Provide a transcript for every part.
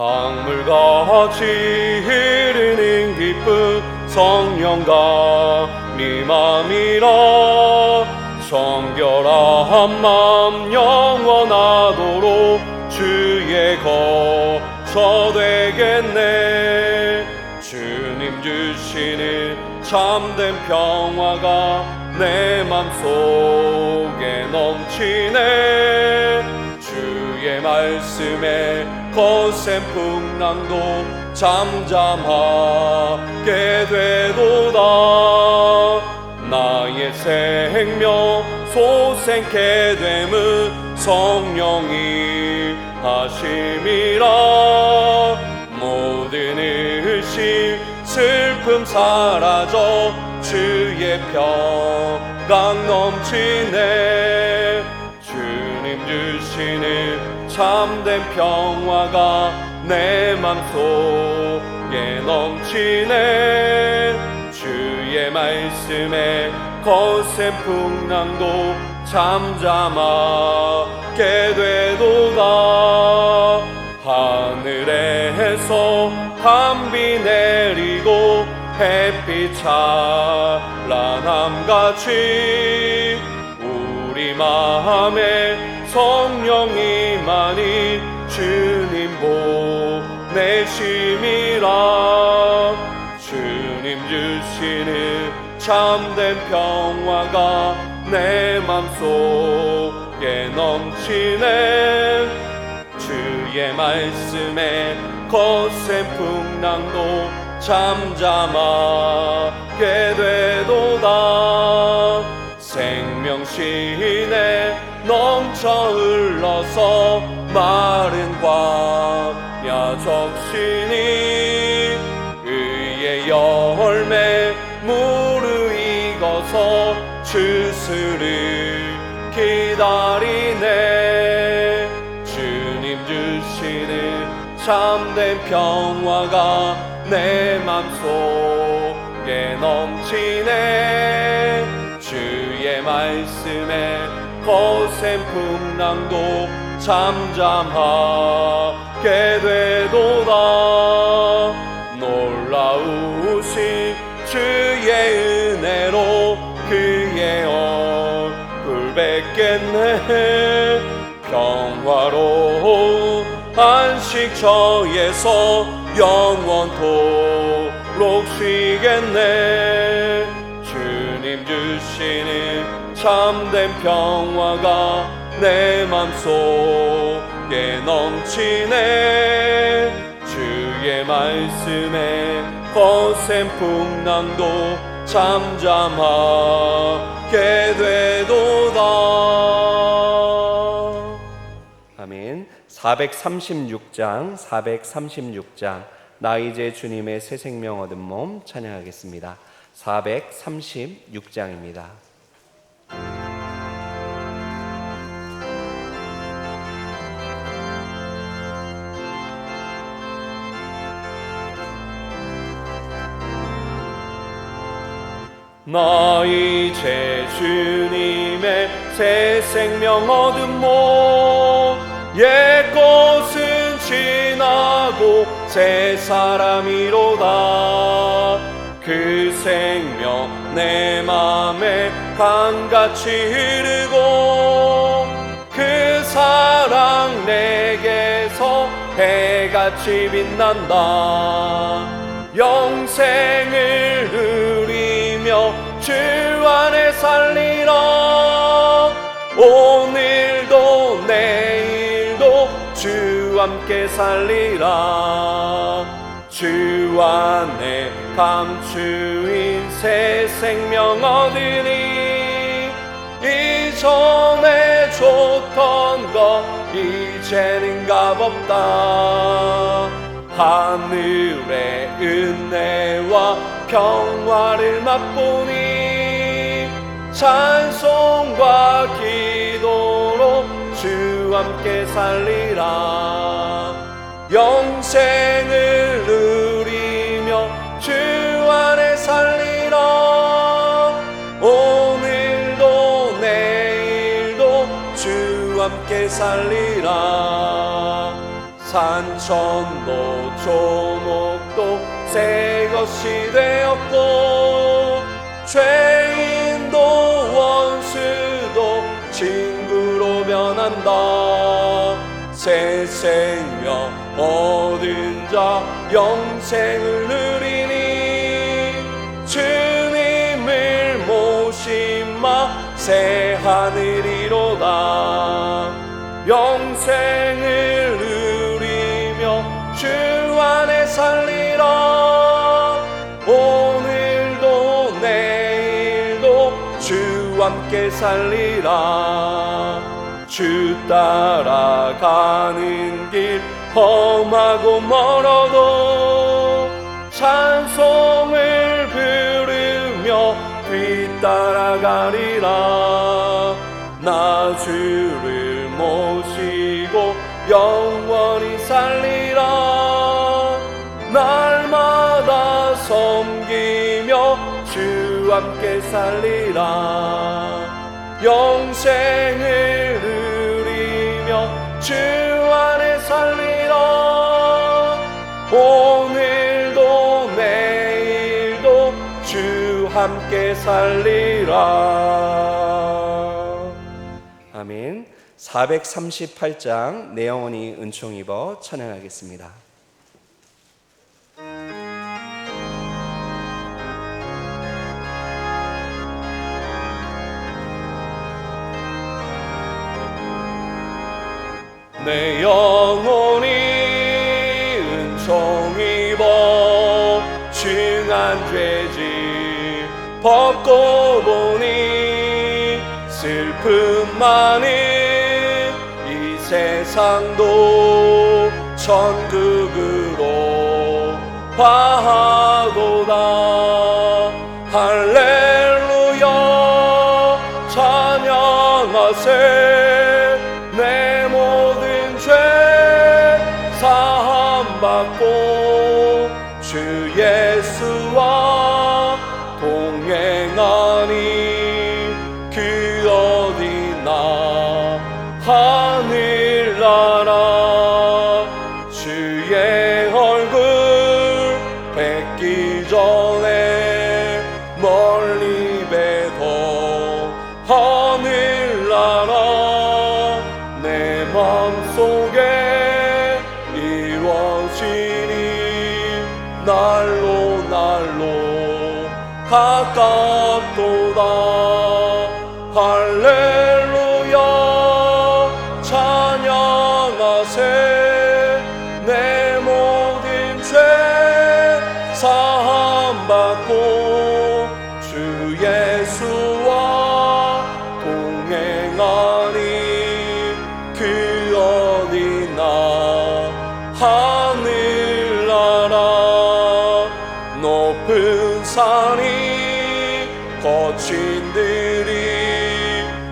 강물같이 흐르는 기쁜 성령과 미맘이라 정결한 맘 영원하도록 주의 거처 되겠네. 주님 주시는 참된 평화가 내 맘속에 넘치네. 주의 말씀에 거센 풍랑도 잠잠하게 되도다. 나의 생명 솟생케 됨은 성령이 하심이라. 모든 의심 슬픔 사라져 주의 평강 넘치네. 주님 주시는 참된 평화가 내 맘속에 넘치네. 주의 말씀에 거센 풍랑도 잠잠하게 되도다. 하늘에서 밤비 내리고 햇빛 찬란함같이 우리 마음에 성령이 많이 주님 보내심이라. 주님 주시는 참된 평화가 내 맘속에 넘치네. 주의 말씀에 거센 풍랑도 잠잠하게 되도다. 생명신에 넘쳐 흘러서 마른 광야 적시니 의의 열매 무르익어서 주스를 기다리네. 주님 주시는 참된 평화가 내 맘속에 넘치네. 주의 말씀에 거센 풍랑도 잠잠하게 되도다. 놀라우신 주의 은혜로 그의 얼굴 뵙겠네. 평화로운 안식처에서 영원토록 쉬겠네. 주님 주시는 참된 평화가 내 맘속에 넘치네. 주의 말씀에 거센 풍랑도 잠잠하게 되도다. 아멘. 436장 나 이제 주님의 새 생명 얻은 몸 찬양하겠습니다. 436장입니다. 나 이제 주님의 새 생명 얻은 몸 옛것은 지나고 새 사람이로다. 그 생명 내 맘에 강같이 흐르고 그 사랑 내게서 해같이 빛난다. 영생을 누리며 주 안에 살리라. 오늘도 내일도 주 함께 살리라. 주 안에 감추인 새 생명 얻으니 이전에 줬던 것 이제는 값없다. 하늘의 은혜와 평화를 맛보니 찬송과 기도로 주 함께 살리라. 영생을 누리며 주 안에 살리라. 오늘도 내일도 주 함께 살리라. 산천도 조목도 새 것이 되었고 죄인도 원수도 친구로 변한다. 새 생명 얻은 자 영생을 누리니 주님을 모심마 새 하늘이로다. 영생을 누리며 주 안에 살리라. 오늘도 내일도 주 함께 살리라. 주 따라가는 길 험하고 멀어도 찬송을 부르며 뒤따라가리라. 나 주를 모시고 영원히 살리라. 날마다 섬기며 주 함께 살리라. 영생을 누리며 주 안에 살리라. 오늘도 내일도 주 함께 살리라. 아멘. 438장 내 영혼이 은총 입어 찬양하겠습니다. 내 영혼이 은총 입어 중한 죄질 벗고 보니 슬픔 많은 이 세상도 천국으로 화하도다. 할렐루야 찬양하세. 내 모든 죄 사함받고 주 예수와 동행하니 그 어디나 하늘나라. 주의 얼굴 뵙기 전에 멀리 뵈도 하늘나라. 내 맘속에 이루어지니 날로 날로 가깝도다. 할렐루야 찬양하세. 내 모든 죄 사함받고 주 예수와 동행하니 그 어디나 하늘나라. 높은 산이 거친 들이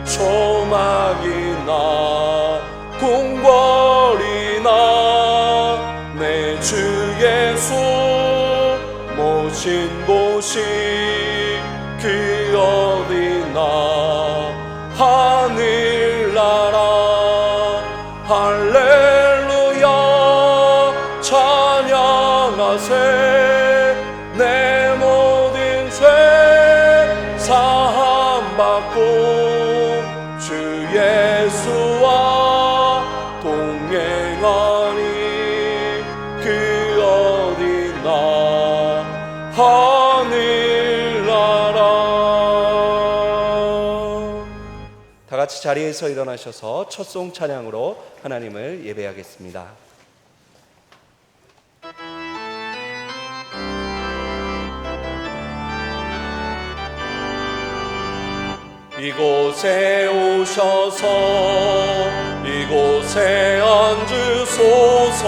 초막이나 궁궐이나 내 주 예수 모신 곳이 그 어디나 하늘나라. 할렐루야 찬양하세. 내 모든 죄 사함받고 주 예수와 동행하니 그 어디나 하늘나라. 다 같이 자리에서 일어나셔서 첫송 찬양으로 하나님을 예배하겠습니다. 이곳에 오셔서 이곳에 앉으소서.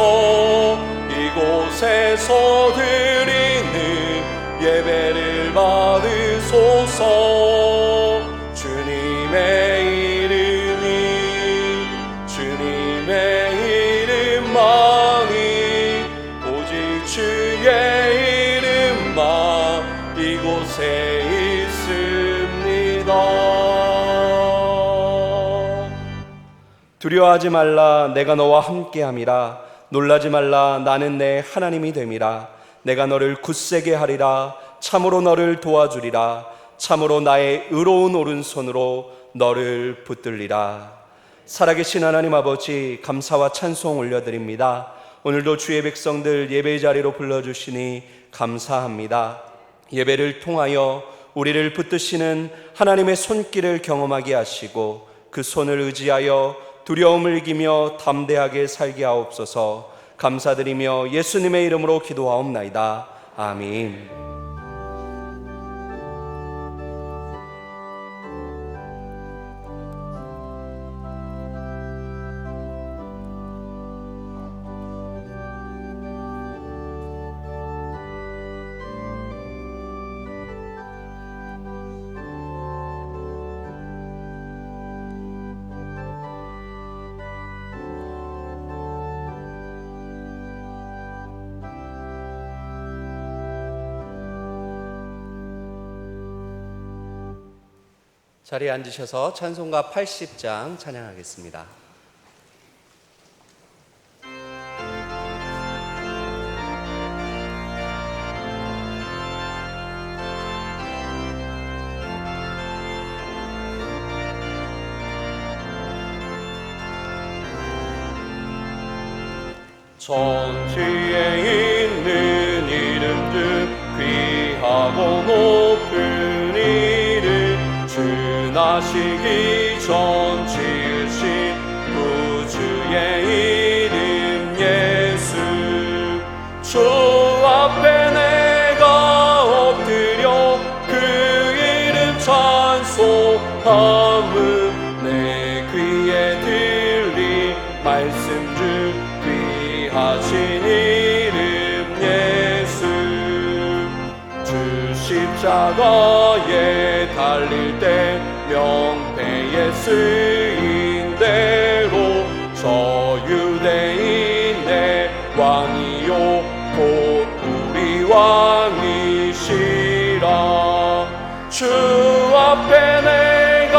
이곳에서 드리는 예배를 받으소서. 주님의 이름이 주님의 이름만이 오직 주의 이름만 이곳에 있습니다. 두려워하지 말라. 내가 너와 함께함이라. 놀라지 말라. 나는 내 하나님이 됨이라. 내가 너를 굳세게 하리라. 참으로 너를 도와주리라. 참으로 나의 의로운 오른손으로 너를 붙들리라. 살아계신 하나님 아버지, 감사와 찬송 올려드립니다. 오늘도 주의 백성들 예배 자리로 불러주시니 감사합니다. 예배를 통하여 우리를 붙드시는 하나님의 손길을 경험하게 하시고 그 손을 의지하여 두려움을 이기며 담대하게 살게 하옵소서. 감사드리며 예수님의 이름으로 기도하옵나이다. 아멘. 자리에 앉으셔서 찬송가 80장 찬양하겠습니다. 천지에 있는 이름들 귀하고 높은 이를 주나시기 전 지으신 구주의 이름 예수. 주 앞에 내가 엎드려 그 이름 찬송함은 내 귀에 들리 말씀 중 귀하신 이름 예수. 주 십자가에 달릴 때 명패에 쓰인 대로 저 유대인의 왕이요 곧 우리 왕이시라. 주 앞에 내가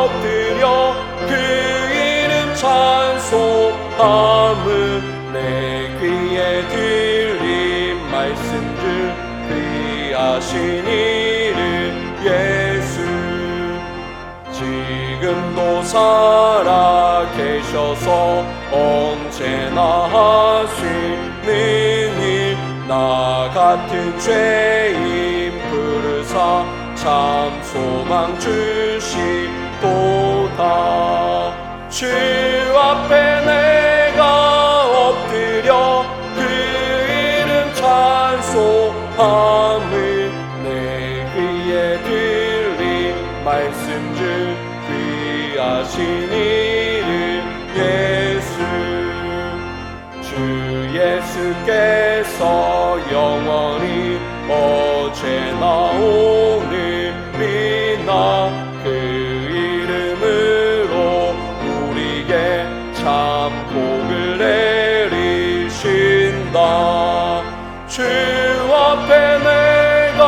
엎드려 그 이름 찬송함은 내 귀에 들린 말씀 중 귀하신 이름 예수. 지금도 살아 계셔서 언제나 하시는 일, 나 같은 죄인 부르사 참 소망 주시도다. 주 앞에 내가 엎드려 그 이름 찬송함을 내 귀에 들린 말씀 중 귀하신 이름 예수. 주 예수께서 영원히 어제나 오늘이나 그 이름으로 우리에게 참 복을 내리신다. 주 앞에 내가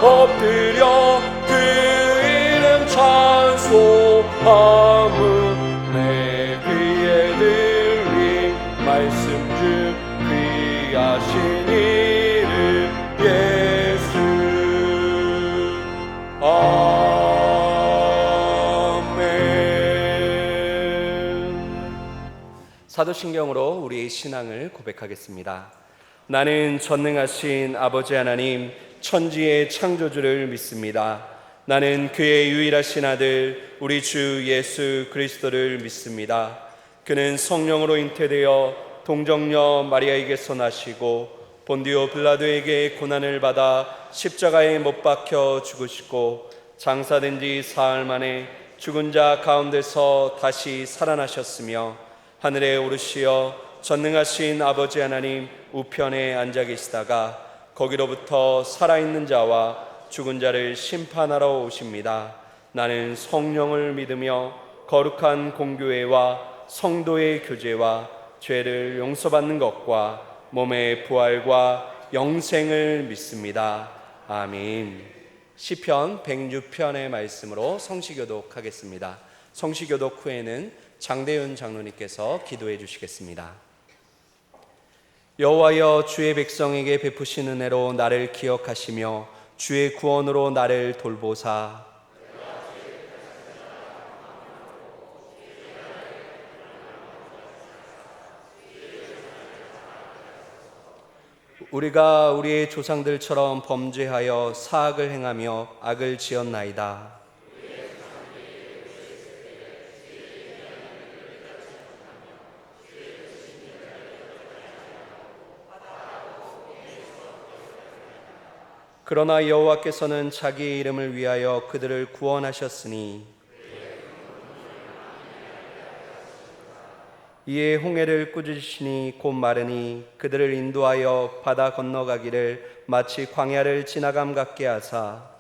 엎드려 그 이름 찬송함은 내 귀에 들린 말씀 중 귀하신 이름 예수. 사도신경으로 우리의 신앙을 고백하겠습니다. 나는 전능하신 아버지 하나님 천지의 창조주를 믿습니다. 나는 그의 유일하신 아들 우리 주 예수 그리스도를 믿습니다. 그는 성령으로 잉태되어 동정녀 마리아에게서 나시고 본디오 빌라도에게 고난을 받아 십자가에 못 박혀 죽으시고 장사된 지 사흘 만에 죽은 자 가운데서 다시 살아나셨으며 하늘에 오르시어 전능하신 아버지 하나님 우편에 앉아 계시다가 거기로부터 살아있는 자와 죽은 자를 심판하러 오십니다. 나는 성령을 믿으며 거룩한 공교회와 성도의 교제와 죄를 용서받는 것과 몸의 부활과 영생을 믿습니다. 아멘. 시편 106편의 말씀으로 성시교독하겠습니다. 성시교독 후에는 장대윤 장로님께서 기도해 주시겠습니다. 여호와여, 주의 백성에게 베푸신 은혜로 나를 기억하시며 주의 구원으로 나를 돌보사. 우리가 우리의 조상들처럼 범죄하여 사악을 행하며 악을 지었나이다. 그러나 여호와께서는 자기의 이름을 위하여 그들을 구원하셨으니 이에 홍해를 꾸짖으시니 곧 마르니 그들을 인도하여 바다 건너가기를 마치 광야를 지나감 같게 하사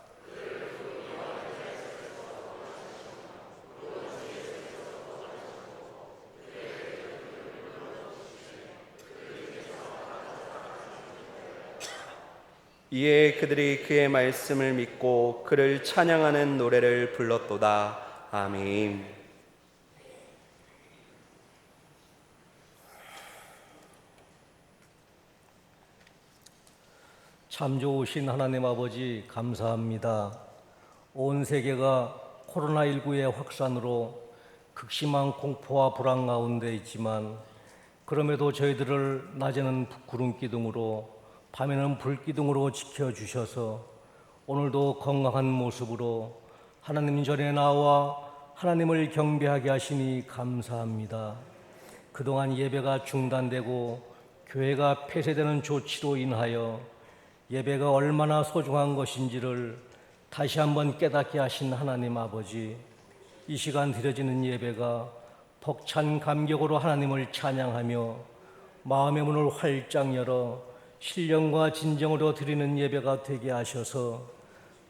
이에 그들이 그의 말씀을 믿고 그를 찬양하는 노래를 불렀도다. 아멘. 참 좋으신 하나님 아버지, 감사합니다. 온 세계가 코로나19의 확산으로 극심한 공포와 불안 가운데 있지만 그럼에도 저희들을 낮에는 구름 기둥으로 밤에는 불 기둥으로 지켜주셔서 오늘도 건강한 모습으로 하나님 전에 나와 하나님을 경배하게 하시니 감사합니다. 그동안 예배가 중단되고 교회가 폐쇄되는 조치로 인하여 예배가 얼마나 소중한 것인지를 다시 한번 깨닫게 하신 하나님 아버지, 이 시간 드려지는 예배가 벅찬 감격으로 하나님을 찬양하며 마음의 문을 활짝 열어 신령과 진정으로 드리는 예배가 되게 하셔서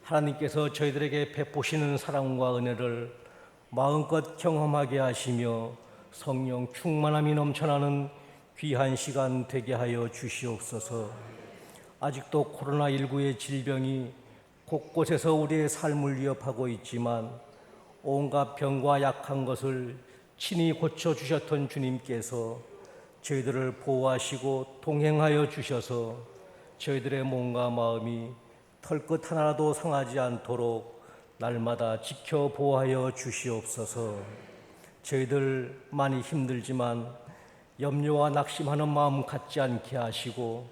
하나님께서 저희들에게 베푸시는 사랑과 은혜를 마음껏 경험하게 하시며 성령 충만함이 넘쳐나는 귀한 시간 되게 하여 주시옵소서. 아직도 코로나19의 질병이 곳곳에서 우리의 삶을 위협하고 있지만 온갖 병과 약한 것을 친히 고쳐주셨던 주님께서 저희들을 보호하시고 동행하여 주셔서 저희들의 몸과 마음이 털끝 하나라도 상하지 않도록 날마다 지켜 보호하여 주시옵소서. 저희들 많이 힘들지만 염려와 낙심하는 마음 갖지 않게 하시고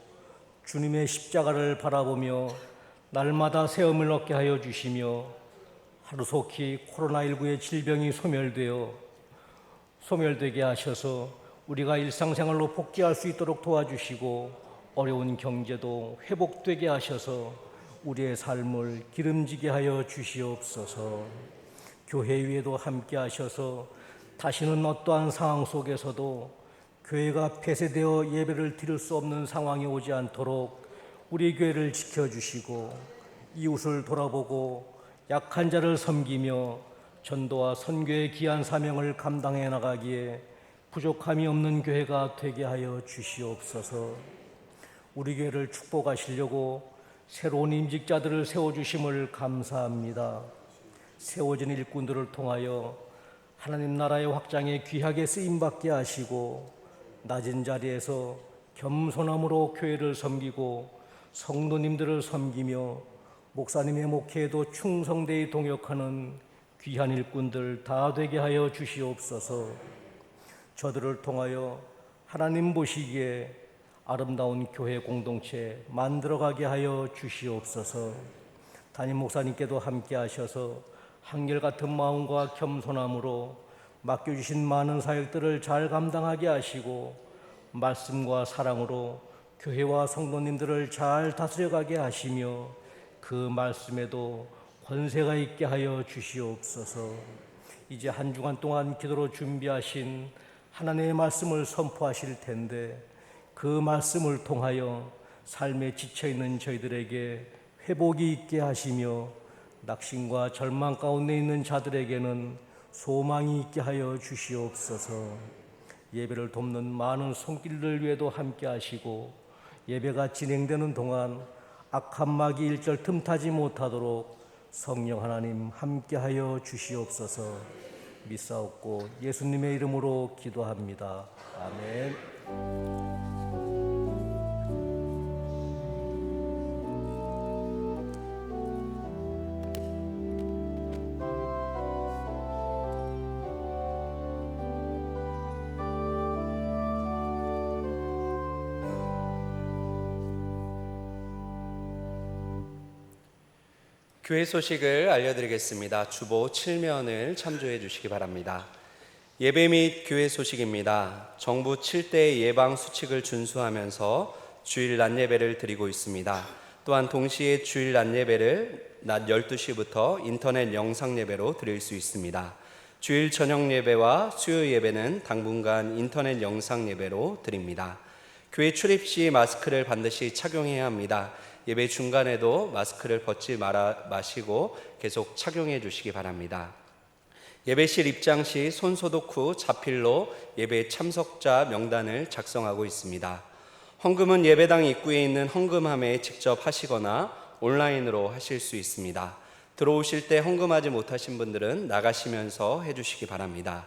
주님의 십자가를 바라보며 날마다 새움을 얻게 하여 주시며 하루속히 코로나19의 질병이 소멸되게 하셔서 우리가 일상생활로 복귀할 수 있도록 도와주시고 어려운 경제도 회복되게 하셔서 우리의 삶을 기름지게 하여 주시옵소서. 교회 위에도 함께 하셔서 다시는 어떠한 상황 속에서도 교회가 폐쇄되어 예배를 드릴 수 없는 상황이 오지 않도록 우리 교회를 지켜주시고 이웃을 돌아보고 약한 자를 섬기며 전도와 선교의 귀한 사명을 감당해 나가기에 부족함이 없는 교회가 되게 하여 주시옵소서. 우리 교회를 축복하시려고 새로운 임직자들을 세워주심을 감사합니다. 세워진 일꾼들을 통하여 하나님 나라의 확장에 귀하게 쓰임받게 하시고 낮은 자리에서 겸손함으로 교회를 섬기고 성도님들을 섬기며 목사님의 목회에도 충성되이 동역하는 귀한 일꾼들 다 되게 하여 주시옵소서. 저들을 통하여 하나님 보시기에 아름다운 교회 공동체 만들어가게 하여 주시옵소서. 담임 목사님께도 함께 하셔서 한결같은 마음과 겸손함으로 맡겨주신 많은 사역들을 잘 감당하게 하시고 말씀과 사랑으로 교회와 성도님들을 잘 다스려가게 하시며 그 말씀에도 권세가 있게 하여 주시옵소서. 이제 한 주간 동안 기도로 준비하신 하나님의 말씀을 선포하실 텐데 그 말씀을 통하여 삶에 지쳐있는 저희들에게 회복이 있게 하시며 낙심과 절망 가운데 있는 자들에게는 소망이 있게 하여 주시옵소서. 예배를 돕는 많은 손길들 위에도 함께 하시고 예배가 진행되는 동안 악한 마귀 일절 틈타지 못하도록 성령 하나님 함께 하여 주시옵소서. 믿사옵고 예수님의 이름으로 기도합니다. 아멘. 교회 소식을 알려드리겠습니다. 주보 7면을 참조해 주시기 바랍니다. 예배 및 교회 소식입니다. 정부 7대 예방 수칙을 준수하면서 주일 낮 예배를 드리고 있습니다. 또한 동시에 주일 낮 예배를 낮 12시부터 인터넷 영상 예배로 드릴 수 있습니다. 주일 저녁 예배와 수요 예배는 당분간 인터넷 영상 예배로 드립니다. 교회 출입 시 마스크를 반드시 착용해야 합니다. 예배 중간에도 마스크를 벗지 마시고 계속 착용해 주시기 바랍니다. 예배실 입장 시 손 소독 후 자필로 예배 참석자 명단을 작성하고 있습니다. 헌금은 예배당 입구에 있는 헌금함에 직접 하시거나 온라인으로 하실 수 있습니다. 들어오실 때 헌금하지 못하신 분들은 나가시면서 해주시기 바랍니다.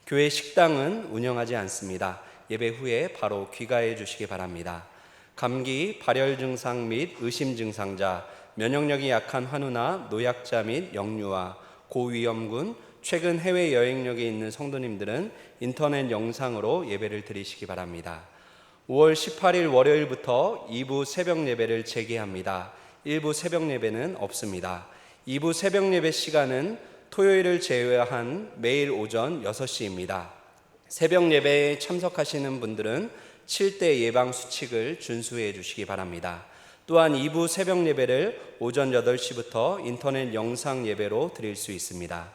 교회 식당은 운영하지 않습니다. 예배 후에 바로 귀가해 주시기 바랍니다. 감기, 발열 증상 및 의심 증상자, 면역력이 약한 환우나 노약자 및 영유아, 고위험군, 최근 해외 여행력에 있는 성도님들은 인터넷 영상으로 예배를 드리시기 바랍니다. 5월 18일 월요일부터 2부 새벽 예배를 재개합니다. 1부 새벽 예배는 없습니다. 2부 새벽 예배 시간은 토요일을 제외한 매일 오전 6시입니다. 새벽 예배에 참석하시는 분들은 7대 예방 수칙을 준수해 주시기 바랍니다. 또한 2부 새벽 예배를 오전 8시부터 인터넷 영상 예배로 드릴 수 있습니다.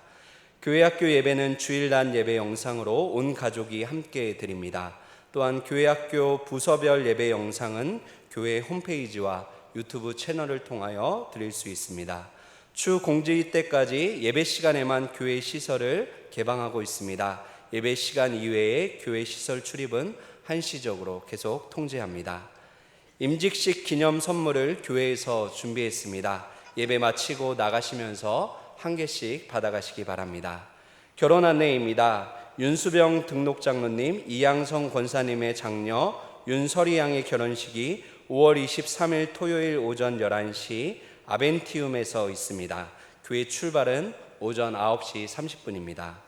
교회 학교 예배는 주일 낮 예배 영상으로 온 가족이 함께 드립니다. 또한 교회 학교 부서별 예배 영상은 교회 홈페이지와 유튜브 채널을 통하여 드릴 수 있습니다. 추 공지 때까지 예배 시간에만 교회 시설을 개방하고 있습니다. 예배 시간 이외에 교회 시설 출입은 한시적으로 계속 통제합니다. 임직식 기념 선물을 교회에서 준비했습니다. 예배 마치고 나가시면서 한 개씩 받아가시기 바랍니다. 결혼 안내입니다. 윤수병 등록장로님, 이양성 권사님의 장녀 윤설이 양의 결혼식이 5월 23일 토요일 오전 11시 아벤티움에서 있습니다. 교회 출발은 오전 9시 30분입니다.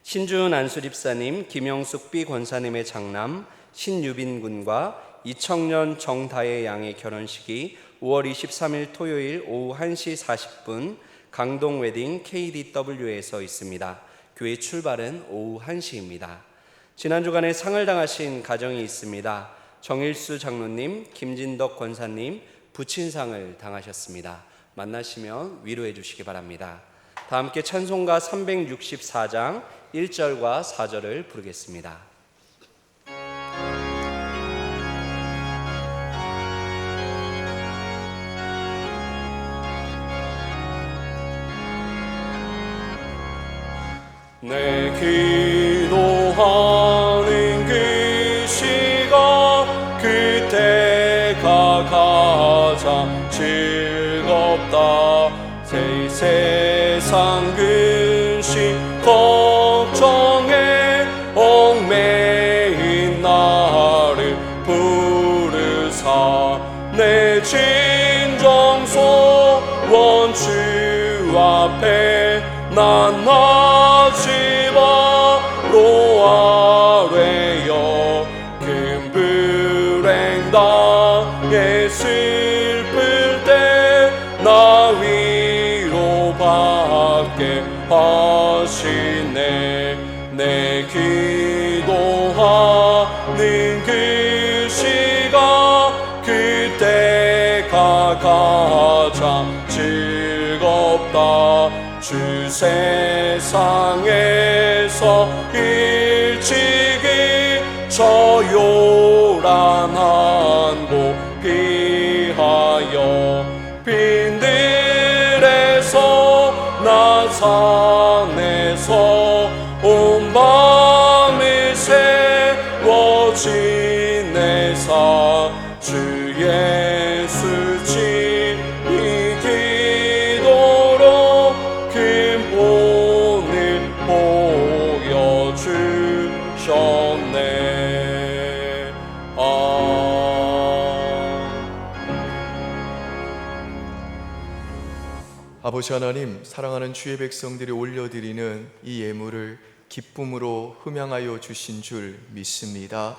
신주은 안수집사님, 김영숙 B 권사님의 장남 신유빈 군과 이청년 정다혜 양의 결혼식이 5월 23일 토요일 오후 1시 40분 강동 웨딩 KDW에서 있습니다. 교회 출발은 오후 1시입니다. 지난 주간에 상을 당하신 가정이 있습니다. 정일수 장로님, 김진덕 권사님 부친상을 당하셨습니다. 만나시면 위로해 주시기 바랍니다. 다 함께 찬송가 364장 1절과 4절을 부르겠습니다. 내 기도하는 그 시간 그때가 가장 즐겁다. 이 세상 근심 걱정에 얽매인 나를 부르사 내 진정소 원주 앞에 난 마지막으로 아뢰어 큰 불행 당해 슬플 때 나 위로받게 하시네. 내 기도하는 그 시간 그때가 가장 즐겁다. 주 세상에서 일찍이 저 요란한 곳 피하여 빈들에서 나 산에서 온 밤을 세워 지내사 주 예수 지이 기도로 큰 본을 보여주셨네. 아버지 하나님, 사랑하는 주의 백성들이 올려드리는 이 예물을 기쁨으로 흠양하여 주신 줄 믿습니다.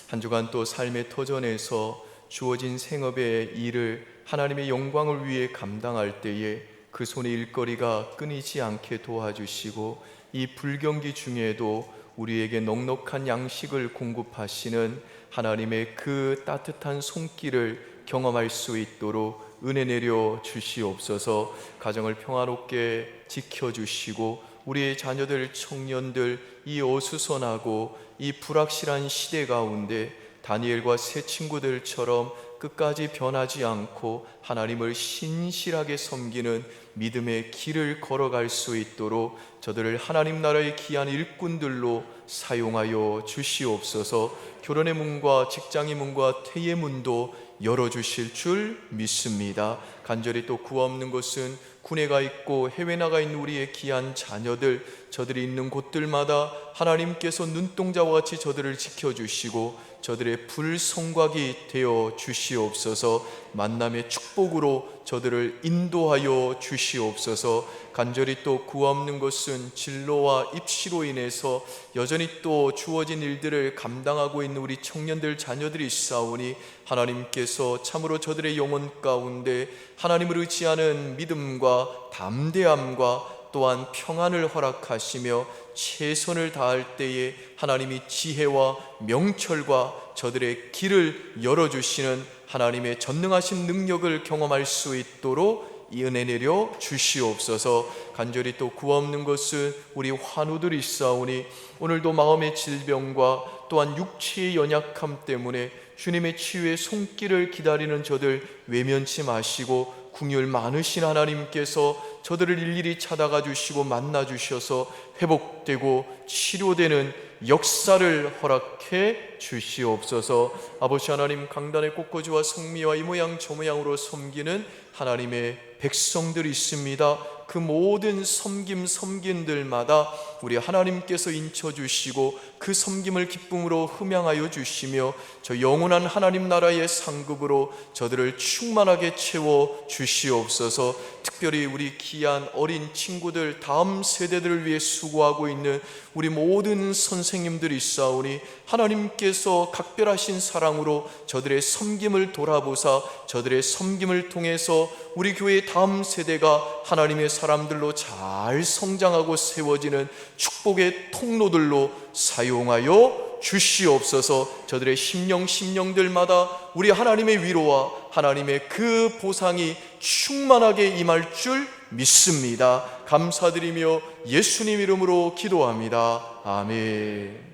한 주간 또 삶의 터전에서 주어진 생업의 일을 하나님의 영광을 위해 감당할 때에 그 손의 일거리가 끊이지 않게 도와주시고 이 불경기 중에도 우리에게 넉넉한 양식을 공급하시는 하나님의 그 따뜻한 손길을 경험할 수 있도록 은혜 내려 주시옵소서. 가정을 평화롭게 지켜주시고 우리의 자녀들, 청년들 이 어수선하고 이 불확실한 시대 가운데 다니엘과 세 친구들처럼 끝까지 변하지 않고 하나님을 신실하게 섬기는 믿음의 길을 걸어갈 수 있도록 저들을 하나님 나라의 귀한 일꾼들로 사용하여 주시옵소서. 결혼의 문과 직장의 문과 퇴의 문도 열어주실 줄 믿습니다. 간절히 또 구없는 것은 군에 가 있고 해외 나가 있는 우리의 귀한 자녀들, 저들이 있는 곳들마다 하나님께서 눈동자와 같이 저들을 지켜주시고 저들의 불성곽이 되어 주시옵소서. 만남의 축복으로 저들을 인도하여 주시옵소서. 간절히 또 구없는 것은 진로와 입시로 인해서 여전히 또 주어진 일들을 감당하고 있는 우리 청년들, 자녀들이 있사오니 하나님께서 참으로 저들의 영혼 가운데 하나님을 의지하는 믿음과 담대함과 또한 평안을 허락하시며 최선을 다할 때에 하나님이 지혜와 명철과 저들의 길을 열어주시는 하나님의 전능하신 능력을 경험할 수 있도록 이 은혜 내려 주시옵소서. 간절히 또 구없는 것은 우리 환우들이 있사오니 오늘도 마음의 질병과 또한 육체의 연약함 때문에 주님의 치유의 손길을 기다리는 저들 외면치 마시고 긍휼 많으신 하나님께서 저들을 일일이 찾아가 주시고 만나 주셔서 회복되고 치료되는 역사를 허락해 주시옵소서. 아버지 하나님, 강단의 꽃꽂이와 성미와 이 모양 저 모양으로 섬기는 하나님의 백성들이 있습니다. 그 모든 섬김들마다 우리 하나님께서 인쳐주시고 그 섬김을 기쁨으로 흠양하여 주시며 저 영원한 하나님 나라의 상급으로 저들을 충만하게 채워 주시옵소서. 특별히 우리 귀한 어린 친구들, 다음 세대들을 위해 수고하고 있는 우리 모든 선생님들이 있사오니 하나님께서 각별하신 사랑으로 저들의 섬김을 돌아보사 저들의 섬김을 통해서 우리 교회의 다음 세대가 하나님의 사람들로 잘 성장하고 세워지는 축복의 통로들로 사용하여 주시옵소서. 저들의 심령들마다 우리 하나님의 위로와 하나님의 그 보상이 충만하게 임할 줄 믿습니다. 감사드리며 예수님 이름으로 기도합니다. 아멘.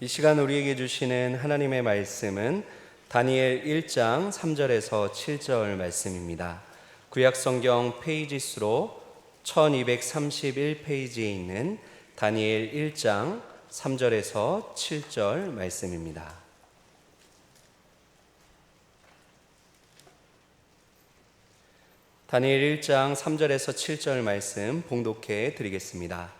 이 시간 우리에게 주시는 하나님의 말씀은 다니엘 1장 3절에서 7절 말씀입니다. 구약성경 페이지 수로 1231페이지에 있는 다니엘 1장 3절에서 7절 말씀입니다. 다니엘 1장 3절에서 7절 말씀 봉독해 드리겠습니다.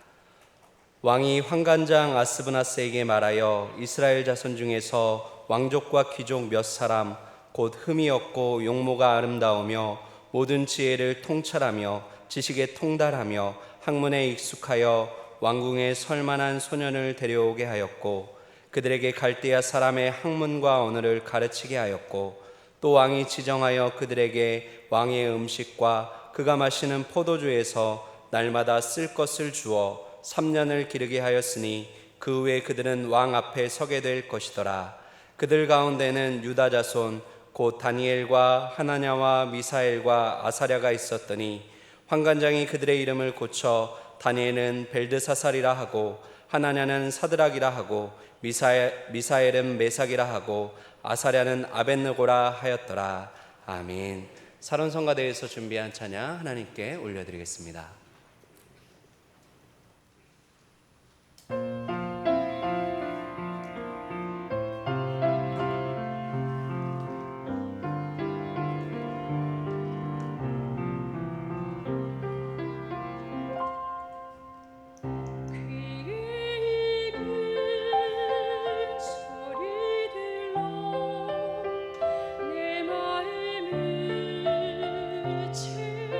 왕이 환관장 아스브나스에게 말하여 이스라엘 자손 중에서 왕족과 귀족 몇 사람 곧 흠이 없고 용모가 아름다우며 모든 지혜를 통찰하며 지식에 통달하며 학문에 익숙하여 왕궁에 설만한 소년을 데려오게 하였고 그들에게 갈대아 사람의 학문과 언어를 가르치게 하였고 또 왕이 지정하여 그들에게 왕의 음식과 그가 마시는 포도주에서 날마다 쓸 것을 주어 3년을 기르게 하였으니 그 후에 그들은 왕 앞에 서게 될 것이더라. 그들 가운데는 유다 자손 곧 다니엘과 하나냐와 미사엘과 아사랴가 있었더니 환관장이 그들의 이름을 고쳐 다니엘은 벨드사살이라 하고 하나냐는 사드락이라 하고 미사엘은 메삭이라 하고 아사랴는 아벳느고라 하였더라. 아멘. 사론성가대에서 준비한 찬양 하나님께 올려드리겠습니다. 채우고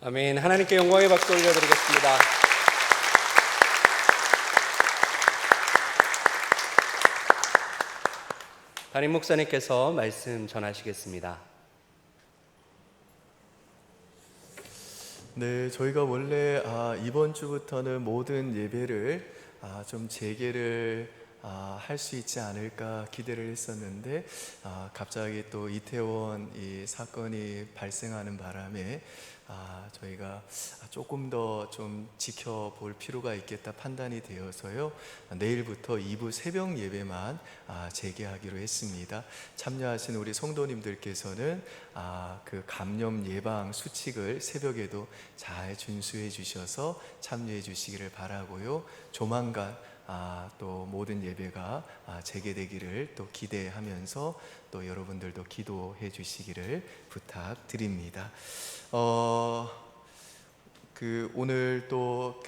아멘. 하나님께 영광의 박수 올려드리겠습니다. 담임 목사님께서 말씀 전하시겠습니다. 네, 저희가 원래 이번 주부터는 모든 예배를 좀 재개를 할 수 있지 않을까 기대를 했었는데 갑자기 또 이태원 이 사건이 발생하는 바람에 저희가 조금 더 좀 지켜볼 필요가 있겠다 판단이 되어서요, 내일부터 2부 새벽 예배만 재개하기로 했습니다. 참여하신 우리 성도님들께서는 그 감염 예방 수칙을 새벽에도 잘 준수해 주셔서 참여해 주시기를 바라고요. 조만간 또 모든 예배가 재개되기를 또 기대하면서 또 여러분들도 기도해 주시기를 부탁드립니다. 오늘 또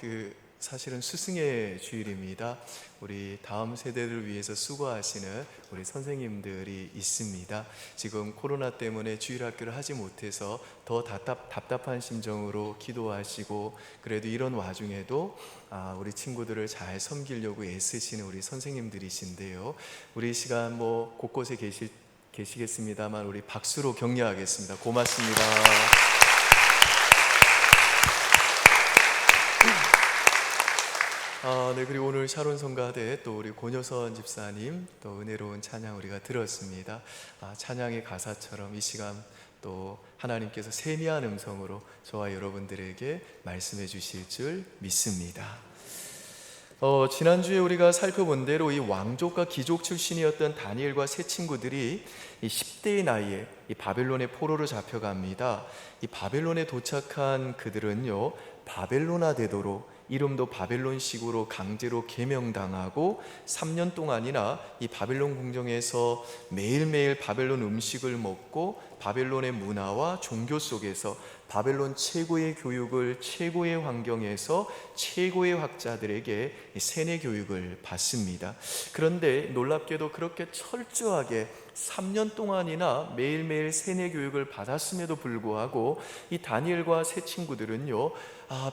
사실은 스승의 주일입니다. 우리 다음 세대를 위해서 수고하시는 우리 선생님들이 있습니다. 지금 코로나 때문에 주일학교를 하지 못해서 더 답답한 심정으로 기도하시고, 그래도 이런 와중에도 우리 친구들을 잘 섬기려고 애쓰시는 우리 선생님들이신데요, 우리 시간 곳곳에 계시겠습니다만 우리 박수로 격려하겠습니다. 고맙습니다. 네, 그리고 오늘 샤론 성가대 또 우리 권효선 집사님 또 은혜로운 찬양 우리가 들었습니다. 찬양의 가사처럼 이 시간 또 하나님께서 세미한 음성으로 저와 여러분들에게 말씀해 주실 줄 믿습니다. 지난주에 우리가 살펴본 대로 이 왕족과 귀족 출신이었던 다니엘과 세 친구들이 이 10대의 나이에 이 바벨론의 포로로 잡혀갑니다. 이 바벨론에 도착한 그들은요, 바벨로나 되도록 이름도 바벨론식으로 강제로 계명당하고 3년 동안이나 이 바벨론 궁정에서 매일매일 바벨론 음식을 먹고 바벨론의 문화와 종교 속에서 바벨론 최고의 교육을 최고의 환경에서 최고의 학자들에게 세뇌 교육을 받습니다. 그런데 놀랍게도 그렇게 철저하게 3년 동안이나 매일매일 세뇌 교육을 받았음에도 불구하고 이 다니엘과 세 친구들은요,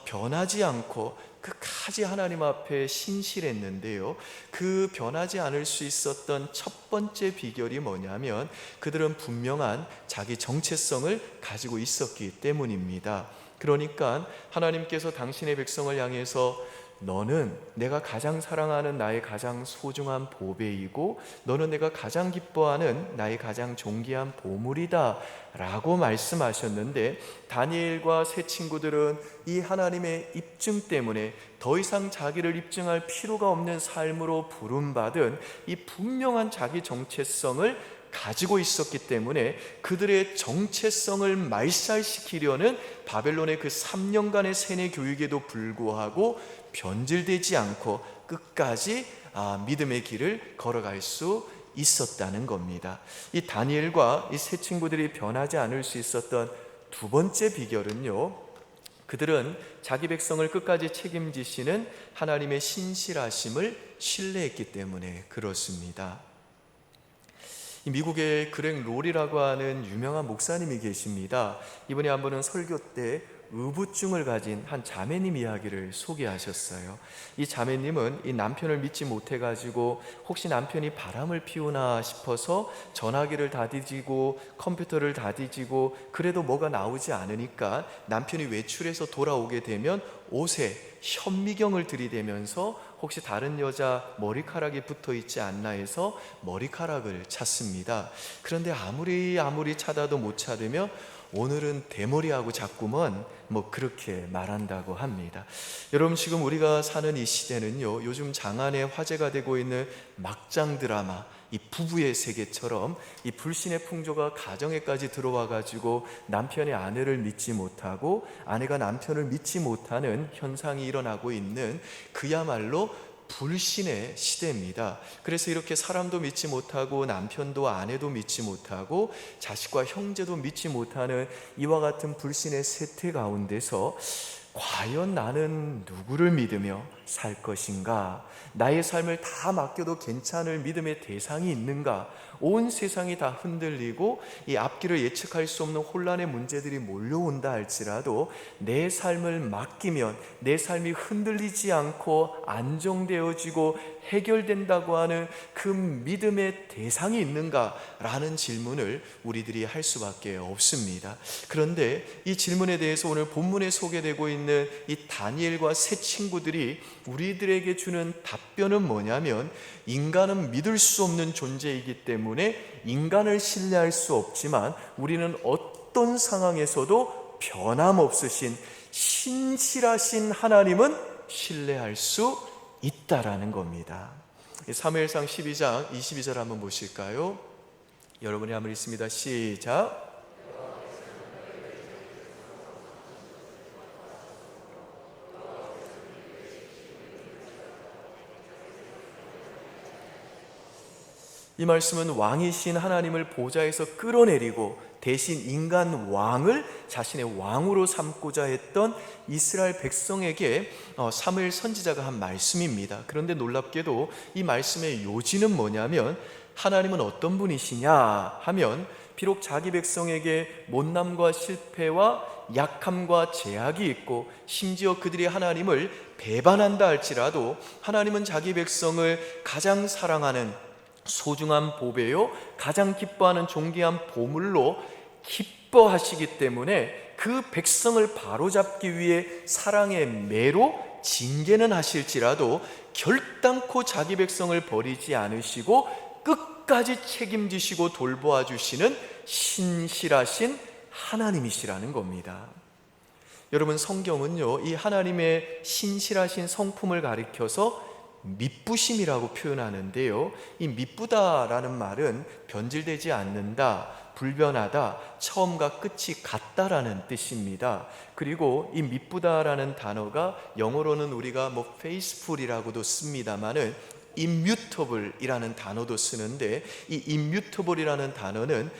변하지 않고 끝까지 하나님 앞에 신실했는데요, 그 변하지 않을 수 있었던 첫 번째 비결이 뭐냐면 그들은 분명한 자기 정체성을 가지고 있었기 때문입니다. 그러니까 하나님께서 당신의 백성을 향해서 너는 내가 가장 사랑하는 나의 가장 소중한 보배이고 너는 내가 가장 기뻐하는 나의 가장 존귀한 보물이다 라고 말씀하셨는데, 다니엘과 세 친구들은 이 하나님의 입증 때문에 더 이상 자기를 입증할 필요가 없는 삶으로 부름받은 이 분명한 자기 정체성을 가지고 있었기 때문에 그들의 정체성을 말살시키려는 바벨론의 그 3년간의 세뇌 교육에도 불구하고 변질되지 않고 끝까지 믿음의 길을 걸어갈 수 있었다는 겁니다. 이 다니엘과 이 세 친구들이 변하지 않을 수 있었던 두 번째 비결은요, 그들은 자기 백성을 끝까지 책임지시는 하나님의 신실하심을 신뢰했기 때문에 그렇습니다. 미국의 그렉 롤이라고 하는 유명한 목사님이 계십니다. 이분이 한 번은 설교 때 의부증을 가진 한 자매님 이야기를 소개하셨어요. 이 자매님은 이 남편을 믿지 못해가지고 혹시 남편이 바람을 피우나 싶어서 전화기를 다 뒤지고 컴퓨터를 다 뒤지고 그래도 뭐가 나오지 않으니까 남편이 외출해서 돌아오게 되면 옷에 현미경을 들이대면서 혹시 다른 여자 머리카락이 붙어 있지 않나 해서 머리카락을 찾습니다. 그런데 아무리 찾아도 못 찾으며 오늘은 대머리하고 자꾸만 그렇게 말한다고 합니다. 여러분, 지금 우리가 사는 이 시대는요, 요즘 장안에 화제가 되고 있는 막장 드라마, 이 부부의 세계처럼 이 불신의 풍조가 가정에까지 들어와 가지고 남편이 아내를 믿지 못하고 아내가 남편을 믿지 못하는 현상이 일어나고 있는 그야말로 불신의 시대입니다. 그래서 이렇게 사람도 믿지 못하고 남편도 아내도 믿지 못하고 자식과 형제도 믿지 못하는 이와 같은 불신의 세태 가운데서 과연 나는 누구를 믿으며 살 것인가? 나의 삶을 다 맡겨도 괜찮을 믿음의 대상이 있는가? 온 세상이 다 흔들리고 이 앞길을 예측할 수 없는 혼란의 문제들이 몰려온다 할지라도 내 삶을 맡기면 내 삶이 흔들리지 않고 안정되어지고 해결된다고 하는 그 믿음의 대상이 있는가라는 질문을 우리들이 할 수밖에 없습니다. 그런데 이 질문에 대해서 오늘 본문에 소개되고 있는 이 다니엘과 세 친구들이 우리들에게 주는 답변은 뭐냐면, 인간은 믿을 수 없는 존재이기 때문에 인간을 신뢰할 수 없지만 우리는 어떤 상황에서도 변함없으신 신실하신 하나님은 신뢰할 수 있다라는 겁니다. 사무엘상 12장 22절 한번 보실까요? 여러분이 한번 읽습니다. 시작. 이 말씀은 왕이신 하나님을 보좌에서 끌어내리고 대신 인간 왕을 자신의 왕으로 삼고자 했던 이스라엘 백성에게 사무엘 선지자가 한 말씀입니다. 그런데 놀랍게도 이 말씀의 요지는 뭐냐면, 하나님은 어떤 분이시냐 하면 비록 자기 백성에게 못남과 실패와 약함과 제약이 있고 심지어 그들이 하나님을 배반한다 할지라도 하나님은 자기 백성을 가장 사랑하는 소중한 보배요 가장 기뻐하는 존귀한 보물로 기뻐하시기 때문에 그 백성을 바로잡기 위해 사랑의 매로 징계는 하실지라도 결단코 자기 백성을 버리지 않으시고 끝까지 책임지시고 돌보아 주시는 신실하신 하나님이시라는 겁니다. 여러분, 성경은요 이 하나님의 신실하신 성품을 가리켜서 미쁘심이라고 표현하는데요, 이 미쁘다라는 말은 변질되지 않는다, 불변하다, 처음과 끝이 같다라는 뜻입니다. 그리고 이 미쁘다라는 단어가 영어로는 우리가 faithful이라고도 씁니다만은 immutable이라는 단어도 쓰는데, 이 immutable이라는 단어는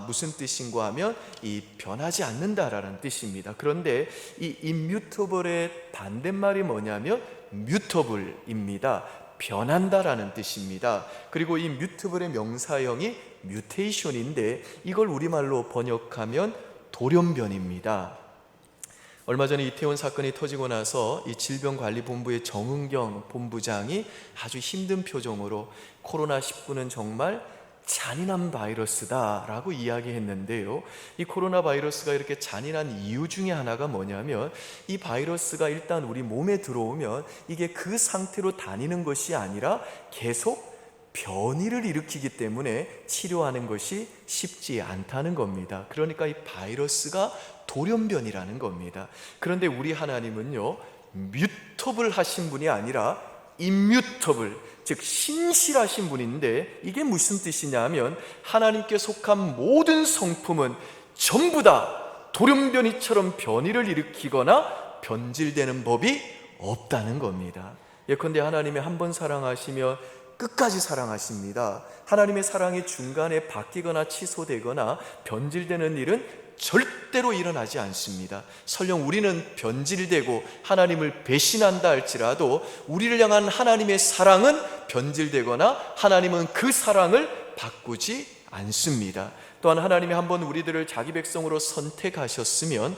무슨 뜻인가 하면 이 변하지 않는다라는 뜻입니다. 그런데 이 immutable의 반대말이 뭐냐면 mutable입니다. 변한다라는 뜻입니다. 그리고 이 mutable의 명사형이 mutation인데 이걸 우리말로 번역하면 돌연변입니다. 얼마 전에 이태원 사건이 터지고 나서 이 질병관리본부의 정은경 본부장이 아주 힘든 표정으로 코로나19는 정말 잔인한 바이러스다라고 이야기했는데요, 이 코로나 바이러스가 이렇게 잔인한 이유 중에 하나가 뭐냐면, 이 바이러스가 일단 우리 몸에 들어오면 이게 그 상태로 다니는 것이 아니라 계속 변이를 일으키기 때문에 치료하는 것이 쉽지 않다는 겁니다. 그러니까 이 바이러스가 돌연변이라는 겁니다. 그런데 우리 하나님은요 뮤터블 하신 분이 아니라 임뮤터블, 즉 신실하신 분인데, 이게 무슨 뜻이냐 하면 하나님께 속한 모든 성품은 전부 다 돌연변이처럼 변이를 일으키거나 변질되는 법이 없다는 겁니다. 예컨대 하나님이 한 번 사랑하시면 끝까지 사랑하십니다. 하나님의 사랑이 중간에 바뀌거나 취소되거나 변질되는 일은 절대로 일어나지 않습니다. 설령 우리는 변질되고 하나님을 배신한다 할지라도 우리를 향한 하나님의 사랑은 변질되거나 하나님은 그 사랑을 바꾸지 않습니다. 또한 하나님이 한번 우리들을 자기 백성으로 선택하셨으면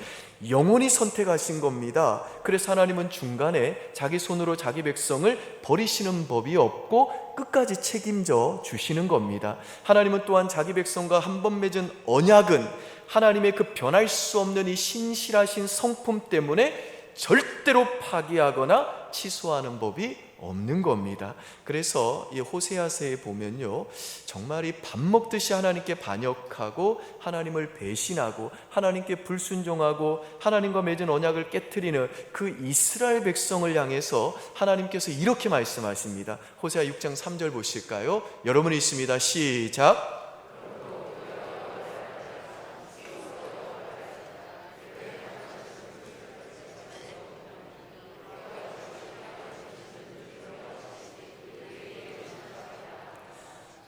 영원히 선택하신 겁니다. 그래서 하나님은 중간에 자기 손으로 자기 백성을 버리시는 법이 없고 끝까지 책임져 주시는 겁니다. 하나님은 또한 자기 백성과 한번 맺은 언약은 하나님의 그 변할 수 없는 이 신실하신 성품 때문에 절대로 파기하거나 취소하는 법이 없는 겁니다. 그래서 이 호세아서에 보면요, 정말 이 밥 먹듯이 하나님께 반역하고 하나님을 배신하고 하나님께 불순종하고 하나님과 맺은 언약을 깨트리는 그 이스라엘 백성을 향해서 하나님께서 이렇게 말씀하십니다. 호세아 6장 3절 보실까요? 여러분이 있습니다. 시작.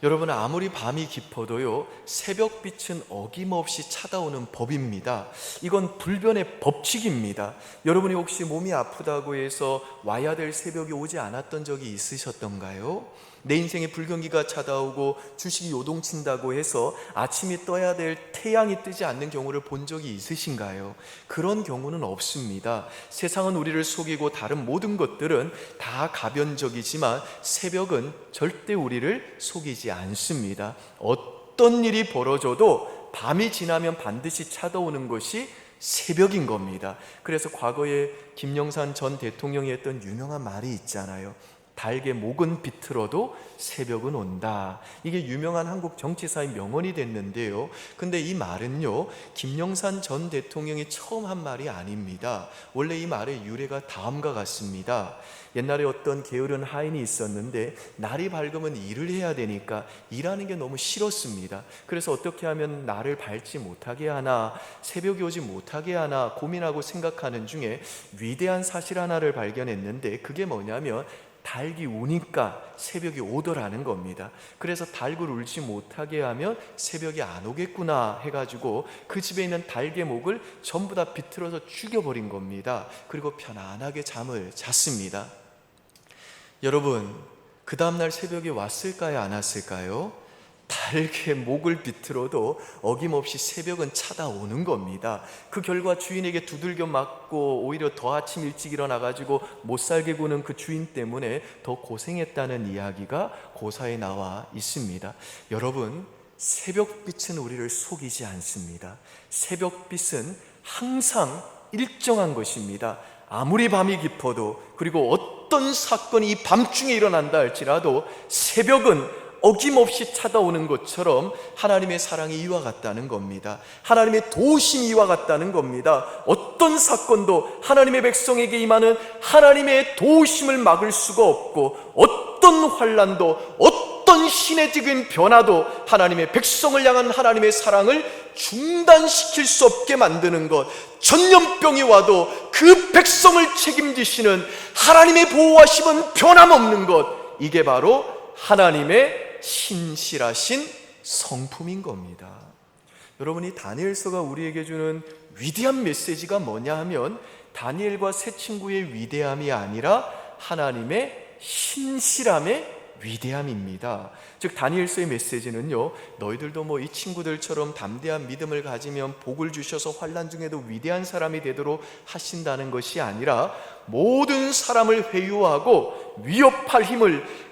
여러분, 아무리 밤이 깊어도요, 새벽빛은 어김없이 찾아오는 법입니다. 이건 불변의 법칙입니다. 여러분이 혹시 몸이 아프다고 해서 와야 될 새벽이 오지 않았던 적이 있으셨던가요? 내 인생에 불경기가 찾아오고 주식이 요동친다고 해서 아침이 떠야 될 태양이 뜨지 않는 경우를 본 적이 있으신가요? 그런 경우는 없습니다. 세상은 우리를 속이고 다른 모든 것들은 다 가변적이지만 새벽은 절대 우리를 속이지 않습니다. 어떤 일이 벌어져도 밤이 지나면 반드시 찾아오는 것이 새벽인 겁니다. 그래서 과거에 김영삼 전 대통령이 했던 유명한 말이 있잖아요. 달개 목은 비틀어도 새벽은 온다. 이게 유명한 한국 정치사의 명언이 됐는데요. 근데 이 말은요, 김영삼 전 대통령이 처음 한 말이 아닙니다. 원래 이 말의 유래가 다음과 같습니다. 옛날에 어떤 게으른 하인이 있었는데 날이 밝으면 일을 해야 되니까 일하는 게 너무 싫었습니다. 그래서 어떻게 하면 날을 밝지 못하게 하나, 새벽이 오지 못하게 하나 고민하고 생각하는 중에 위대한 사실 하나를 발견했는데, 그게 뭐냐면 닭이 우니까 새벽이 오더라는 겁니다. 그래서 닭을 울지 못하게 하면 새벽이 안 오겠구나 해가지고 그 집에 있는 닭의 목을 전부 다 비틀어서 죽여버린 겁니다. 그리고 편안하게 잠을 잤습니다. 여러분, 그 다음날 새벽이 왔을까요? 안 왔을까요? 닭의 목을 비틀어도 어김없이 새벽은 찾아오는 겁니다. 그 결과 주인에게 두들겨 맞고 오히려 더 아침 일찍 일어나가지고 못살게 구는 그 주인 때문에 더 고생했다는 이야기가 고사에 나와 있습니다. 여러분, 새벽빛은 우리를 속이지 않습니다. 새벽빛은 항상 일정한 것입니다. 아무리 밤이 깊어도, 그리고 어떤 사건이 이 밤중에 일어난다 할지라도 새벽은 어김없이 찾아오는 것처럼 하나님의 사랑이 이와 같다는 겁니다. 하나님의 도우심이 이와 같다는 겁니다. 어떤 사건도 하나님의 백성에게 임하는 하나님의 도우심을 막을 수가 없고, 어떤 환난도 어떤 신의적인 변화도 하나님의 백성을 향한 하나님의 사랑을 중단시킬 수 없게 만드는 것, 전염병이 와도 그 백성을 책임지시는 하나님의 보호하심은 변함없는 것, 이게 바로 하나님의 신실하신 성품인 겁니다. 여러분이 다니엘서가 우리에게 주는 위대한 메시지가 뭐냐 하면, 다니엘과 세 친구의 위대함이 아니라 하나님의 신실함의 위대함입니다. 즉 다니엘서의 메시지는요, 너희들도 뭐 이 친구들처럼 담대한 믿음을 가지면 복을 주셔서 환난 중에도 위대한 사람이 되도록 하신다는 것이 아니라, 모든 사람을 회유하고 위협할 힘을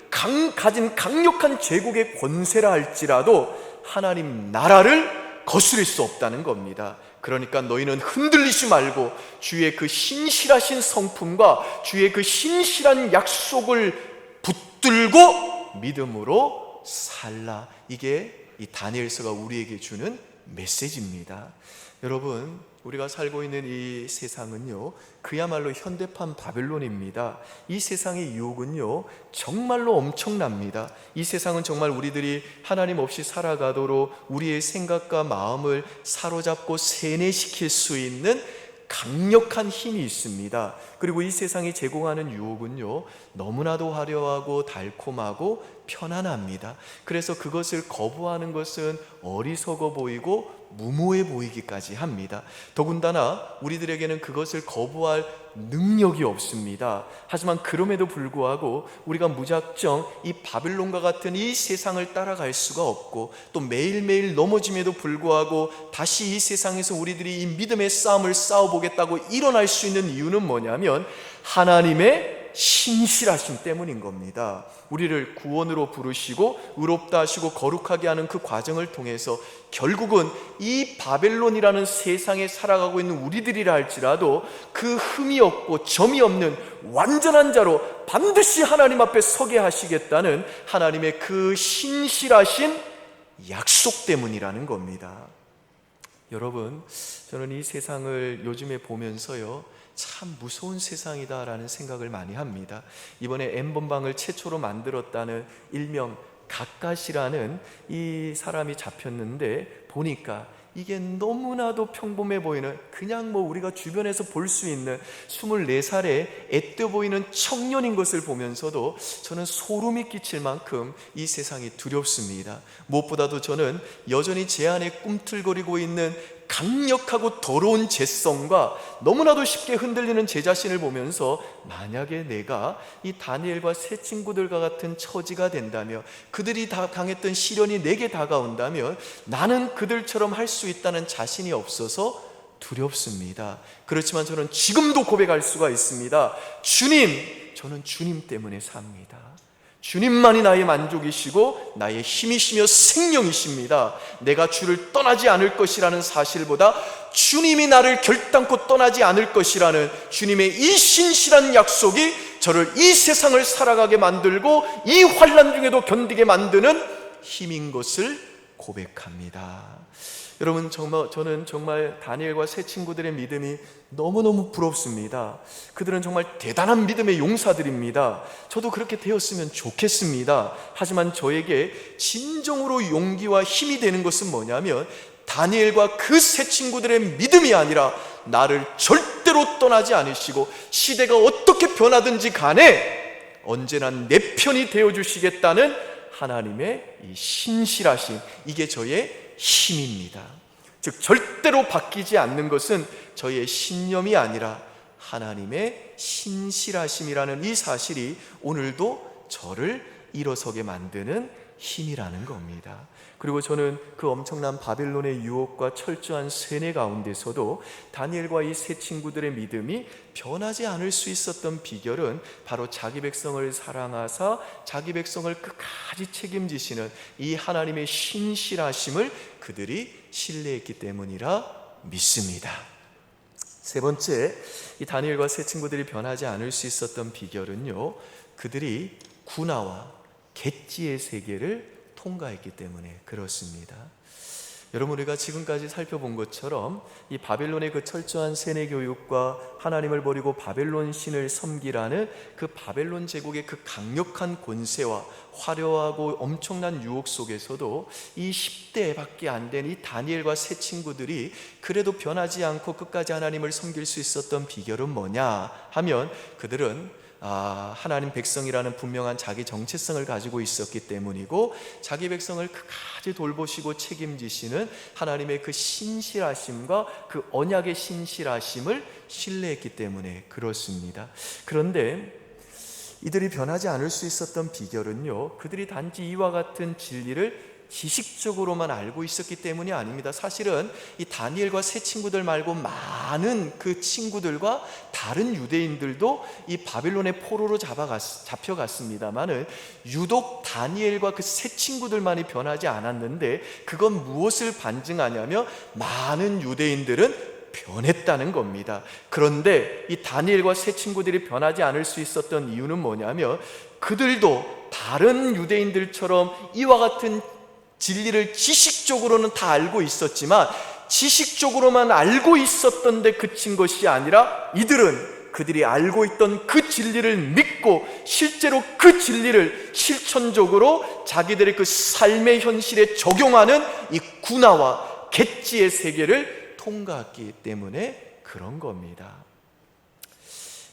가진 강력한 제국의 권세라 할지라도 하나님 나라를 거스릴 수 없다는 겁니다. 그러니까 너희는 흔들리지 말고 주의 그 신실하신 성품과 주의 그 신실한 약속을 붙들고 믿음으로 살라. 이게 이 다니엘서가 우리에게 주는 메시지입니다. 여러분, 우리가 살고 있는 이 세상은요, 그야말로 현대판 바벨론입니다. 이 세상의 유혹은요, 정말로 엄청납니다. 이 세상은 정말 우리들이 하나님 없이 살아가도록 우리의 생각과 마음을 사로잡고 세뇌시킬 수 있는 강력한 힘이 있습니다. 그리고 이 세상이 제공하는 유혹은요, 너무나도 화려하고 달콤하고 편안합니다. 그래서 그것을 거부하는 것은 어리석어 보이고 무모해 보이기까지 합니다. 더군다나 우리들에게는 그것을 거부할 능력이 없습니다. 하지만 그럼에도 불구하고 우리가 무작정 이 바벨론과 같은 이 세상을 따라갈 수가 없고, 또 매일매일 넘어짐에도 불구하고 다시 이 세상에서 우리들이 이 믿음의 싸움을 싸워보겠다고 일어날 수 있는 이유는 뭐냐면 하나님의 신실하심 때문인 겁니다. 우리를 구원으로 부르시고 의롭다 하시고 거룩하게 하는 그 과정을 통해서 결국은 이 바벨론이라는 세상에 살아가고 있는 우리들이라 할지라도 그 흠이 없고 점이 없는 완전한 자로 반드시 하나님 앞에 서게 하시겠다는 하나님의 그 신실하신 약속 때문이라는 겁니다. 여러분, 저는 이 세상을 요즘에 보면서요, 참 무서운 세상이다라는 생각을 많이 합니다. 이번에 N번방을 최초로 만들었다는 일명 가까시라는 이 사람이 잡혔는데, 보니까 이게 너무나도 평범해 보이는, 그냥 우리가 주변에서 볼 수 있는 24살의 애떠 보이는 청년인 것을 보면서도 저는 소름이 끼칠 만큼 이 세상이 두렵습니다. 무엇보다도 저는 여전히 제 안에 꿈틀거리고 있는 강력하고 더러운 죄성과 너무나도 쉽게 흔들리는 제 자신을 보면서, 만약에 내가 이 다니엘과 세 친구들과 같은 처지가 된다며, 그들이 다 당했던 시련이 내게 다가온다면 나는 그들처럼 할 수 있다는 자신이 없어서 두렵습니다. 그렇지만 저는 지금도 고백할 수가 있습니다. 주님, 저는 주님 때문에 삽니다. 주님만이 나의 만족이시고 나의 힘이시며 생명이십니다. 내가 주를 떠나지 않을 것이라는 사실보다 주님이 나를 결단코 떠나지 않을 것이라는 주님의 이 신실한 약속이 저를 이 세상을 살아가게 만들고 이 환난 중에도 견디게 만드는 힘인 것을 고백합니다. 여러분, 저는 정말 다니엘과 세 친구들의 믿음이 너무너무 부럽습니다. 그들은 정말 대단한 믿음의 용사들입니다. 저도 그렇게 되었으면 좋겠습니다. 하지만 저에게 진정으로 용기와 힘이 되는 것은 뭐냐면, 다니엘과 그 세 친구들의 믿음이 아니라 나를 절대로 떠나지 않으시고 시대가 어떻게 변하든지 간에 언제나 내 편이 되어주시겠다는 하나님의 이 신실하심, 이게 저의 힘입니다. 즉 절대로 바뀌지 않는 것은 저의 신념이 아니라 하나님의 신실하심이라는 이 사실이 오늘도 저를 일어서게 만드는 힘이라는 겁니다. 그리고 저는 그 엄청난 바벨론의 유혹과 철저한 세뇌 가운데서도 다니엘과 이 세 친구들의 믿음이 변하지 않을 수 있었던 비결은 바로 자기 백성을 사랑하사 자기 백성을 끝까지 책임지시는 이 하나님의 신실하심을 그들이 신뢰했기 때문이라 믿습니다. 세 번째, 이 다니엘과 세 친구들이 변하지 않을 수 있었던 비결은요, 그들이 군화와 갯지의 세계를 통과했기 때문에 그렇습니다. 여러분, 우리가 지금까지 살펴본 것처럼 이 바벨론의 그 철저한 세뇌 교육과 하나님을 버리고 바벨론 신을 섬기라는 그 바벨론 제국의 그 강력한 권세와 화려하고 엄청난 유혹 속에서도 이 10대밖에 안 된 이 다니엘과 세 친구들이 그래도 변하지 않고 끝까지 하나님을 섬길 수 있었던 비결은 뭐냐 하면, 그들은 하나님 백성이라는 분명한 자기 정체성을 가지고 있었기 때문이고, 자기 백성을 끝까지 돌보시고 책임지시는 하나님의 그 신실하심과 그 언약의 신실하심을 신뢰했기 때문에 그렇습니다. 그런데 이들이 변하지 않을 수 있었던 비결은요, 그들이 단지 이와 같은 진리를 지식적으로만 알고 있었기 때문이 아닙니다. 사실은 이 다니엘과 세 친구들 말고 많은 그 친구들과 다른 유대인들도 이 바벨론의 포로로 잡혀갔습니다만은 유독 다니엘과 그 세 친구들만이 변하지 않았는데, 그건 무엇을 반증하냐면 많은 유대인들은 변했다는 겁니다. 그런데 이 다니엘과 세 친구들이 변하지 않을 수 있었던 이유는 뭐냐면, 그들도 다른 유대인들처럼 이와 같은 진리를 지식적으로는 다 알고 있었지만, 지식적으로만 알고 있었던데 그친 것이 아니라 이들은 그들이 알고 있던 그 진리를 믿고 실제로 그 진리를 실천적으로 자기들의 그 삶의 현실에 적용하는 이 군화와 갯지의 세계를 통과했기 때문에 그런 겁니다.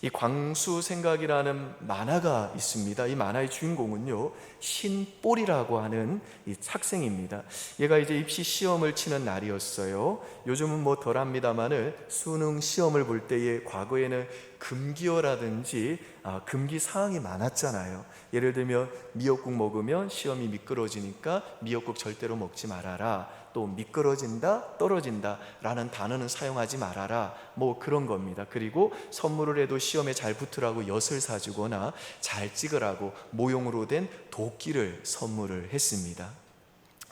이 광수생각이라는 만화가 있습니다. 이 만화의 주인공은요, 신볼이라고 하는 이 학생입니다. 얘가 이제 입시 시험을 치는 날이었어요. 요즘은 뭐 덜합니다만은 수능 시험을 볼 때에 과거에는 금기어라든지 금기 사항이 많았잖아요. 예를 들면 미역국 먹으면 시험이 미끄러지니까 미역국 절대로 먹지 말아라. 또 미끄러진다, 떨어진다 라는 단어는 사용하지 말아라, 뭐 그런 겁니다. 그리고 선물을 해도 시험에 잘 붙으라고 엿을 사주거나 잘 찍으라고 모형으로 된 도끼를 선물을 했습니다.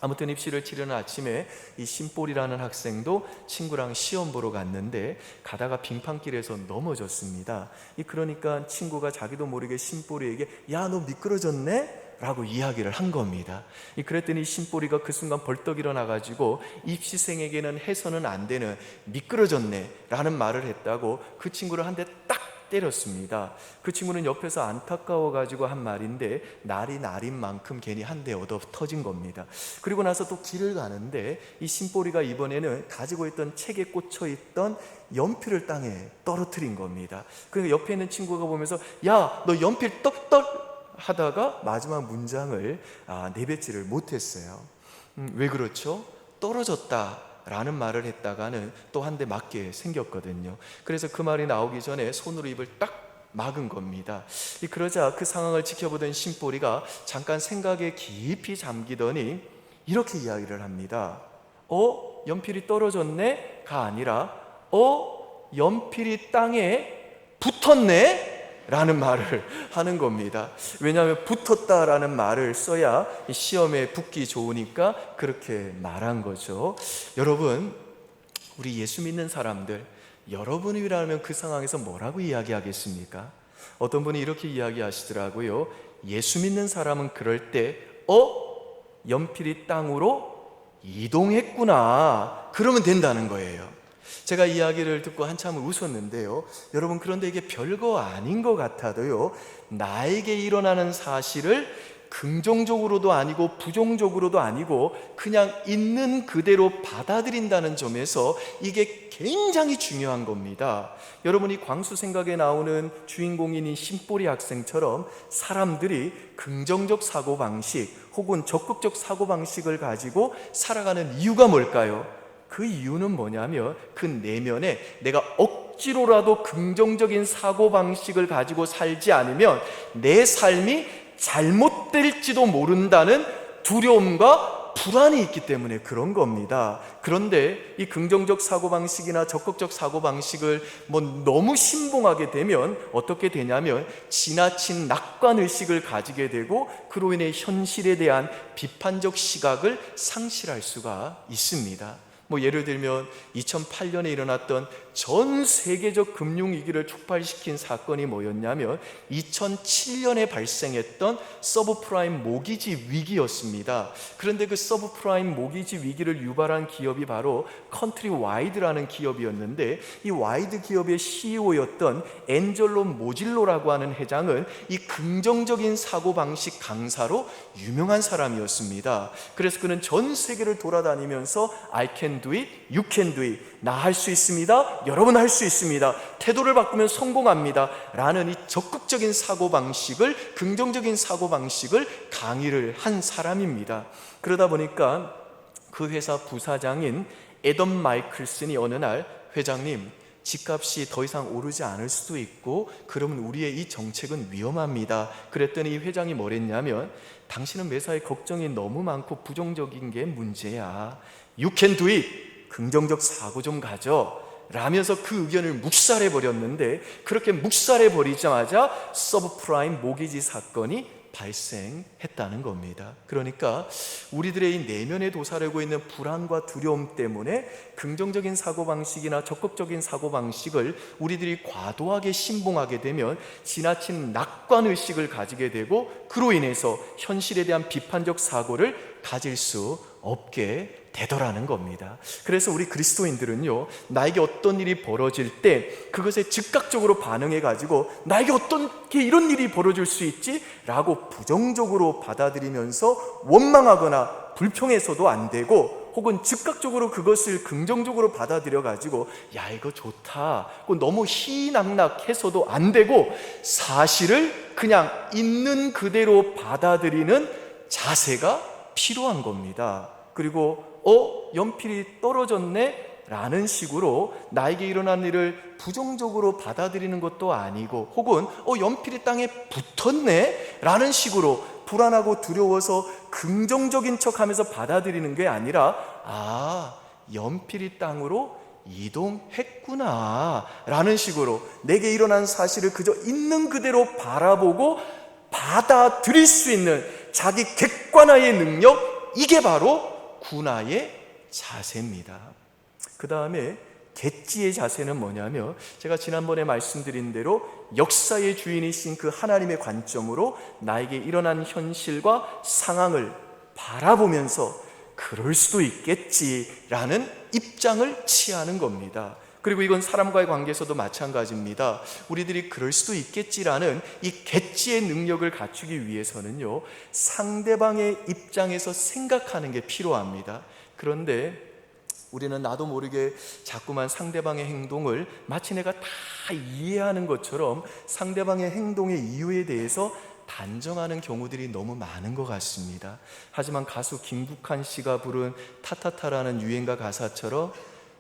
아무튼 입시를 치르는 아침에 이 신볼이라는 학생도 친구랑 시험 보러 갔는데 가다가 빙판길에서 넘어졌습니다. 그러니까 친구가 자기도 모르게 신볼이에게 야, 너 미끄러졌네? 라고 이야기를 한 겁니다. 그랬더니 신볼이가 그 순간 벌떡 일어나가지고 입시생에게는 해서는 안 되는 미끄러졌네 라는 말을 했다고 그 친구를 한 대 딱 때렸습니다. 그 친구는 옆에서 안타까워가지고 한 말인데 날이 날인 만큼 괜히 한 대 얻어 터진 겁니다. 그리고 나서 또 길을 가는데 이 신볼이가 이번에는 가지고 있던 책에 꽂혀있던 연필을 땅에 떨어뜨린 겁니다. 그러니까 옆에 있는 친구가 보면서 야, 너 연필 떡떡 하다가 마지막 문장을 내뱉지를 못했어요. 왜 그렇죠? 떨어졌다 라는 말을 했다가는 또 한 대 맞게 생겼거든요. 그래서 그 말이 나오기 전에 손으로 입을 딱 막은 겁니다. 그러자 그 상황을 지켜보던 신볼이가 잠깐 생각에 깊이 잠기더니 이렇게 이야기를 합니다. 연필이 떨어졌네? 가 아니라 연필이 땅에 붙었네? 라는 말을 하는 겁니다. 왜냐하면 붙었다라는 말을 써야 시험에 붙기 좋으니까 그렇게 말한 거죠. 여러분, 우리 예수 믿는 사람들, 여러분이라면 그 상황에서 뭐라고 이야기하겠습니까? 어떤 분이 이렇게 이야기하시더라고요. 예수 믿는 사람은 그럴 때 연필이 땅으로 이동했구나, 그러면 된다는 거예요. 제가 이야기를 듣고 한참 웃었는데요. 여러분, 그런데 이게 별거 아닌 것 같아도요, 나에게 일어나는 사실을 긍정적으로도 아니고 부정적으로도 아니고 그냥 있는 그대로 받아들인다는 점에서 이게 굉장히 중요한 겁니다. 여러분이 광수 생각에 나오는 주인공인 이 신볼이 학생처럼 사람들이 긍정적 사고방식 혹은 적극적 사고방식을 가지고 살아가는 이유가 뭘까요? 그 이유는 뭐냐면 그 내면에 내가 억지로라도 긍정적인 사고방식을 가지고 살지 않으면 내 삶이 잘못될지도 모른다는 두려움과 불안이 있기 때문에 그런 겁니다. 그런데 이 긍정적 사고방식이나 적극적 사고방식을 너무 신봉하게 되면 어떻게 되냐면 지나친 낙관의식을 가지게 되고 그로 인해 현실에 대한 비판적 시각을 상실할 수가 있습니다. 예를 들면 2008년에 일어났던 전 세계적 금융위기를 촉발시킨 사건이 뭐였냐면 2007년에 발생했던 서브프라임 모기지 위기였습니다. 그런데 그 서브프라임 모기지 위기를 유발한 기업이 바로 컨트리와이드라는 기업이었는데 이 와이드 기업의 CEO였던 앤젤로 모질로라고 하는 회장은 이 긍정적인 사고방식 강사로 유명한 사람이었습니다. 그래서 그는 전 세계를 돌아다니면서 I can do it, you can do it, 나 할 수 있습니다, 여러분 할 수 있습니다, 태도를 바꾸면 성공합니다 라는 이 적극적인 사고방식을, 긍정적인 사고방식을 강의를 한 사람입니다. 그러다 보니까 그 회사 부사장인 애덤 마이클슨이 어느 날 회장님, 집값이 더 이상 오르지 않을 수도 있고 그러면 우리의 이 정책은 위험합니다. 그랬더니 이 회장이 뭐랬냐면 당신은 매사에 걱정이 너무 많고 부정적인 게 문제야. You can do it. 긍정적 사고 좀 가져 라면서 그 의견을 묵살해버렸는데 그렇게 묵살해버리자마자 서브프라임 모기지 사건이 발생했다는 겁니다. 그러니까 우리들의 이 내면에 도사리고 있는 불안과 두려움 때문에 긍정적인 사고방식이나 적극적인 사고방식을 우리들이 과도하게 신봉하게 되면 지나친 낙관의식을 가지게 되고 그로 인해서 현실에 대한 비판적 사고를 가질 수 없게 되더라는 겁니다. 그래서 우리 그리스도인들은요, 나에게 어떤 일이 벌어질 때 그것에 즉각적으로 반응해 가지고 나에게 어떻게 이런 일이 벌어질 수 있지? 라고 부정적으로 받아들이면서 원망하거나 불평해서도 안 되고 혹은 즉각적으로 그것을 긍정적으로 받아들여 가지고 야 이거 좋다, 너무 희낙낙해서도 안 되고 사실을 그냥 있는 그대로 받아들이는 자세가 필요한 겁니다. 그리고 연필이 떨어졌네 라는 식으로 나에게 일어난 일을 부정적으로 받아들이는 것도 아니고, 혹은 연필이 땅에 붙었네 라는 식으로 불안하고 두려워서 긍정적인 척하면서 받아들이는 게 아니라 연필이 땅으로 이동했구나 라는 식으로 내게 일어난 사실을 그저 있는 그대로 바라보고 받아들일 수 있는 자기 객관화의 능력, 이게 바로 군화의 자세입니다. 그 다음에 객지의 자세는 뭐냐면, 제가 지난번에 말씀드린 대로 역사의 주인이신 그 하나님의 관점으로 나에게 일어난 현실과 상황을 바라보면서 그럴 수도 있겠지라는 입장을 취하는 겁니다. 그리고 이건 사람과의 관계에서도 마찬가지입니다. 우리들이 그럴 수도 있겠지라는 이 객지의 능력을 갖추기 위해서는요, 상대방의 입장에서 생각하는 게 필요합니다. 그런데 우리는 나도 모르게 자꾸만 상대방의 행동을 마치 내가 다 이해하는 것처럼 상대방의 행동의 이유에 대해서 단정하는 경우들이 너무 많은 것 같습니다. 하지만 가수 김국한 씨가 부른 타타타라는 유행가 가사처럼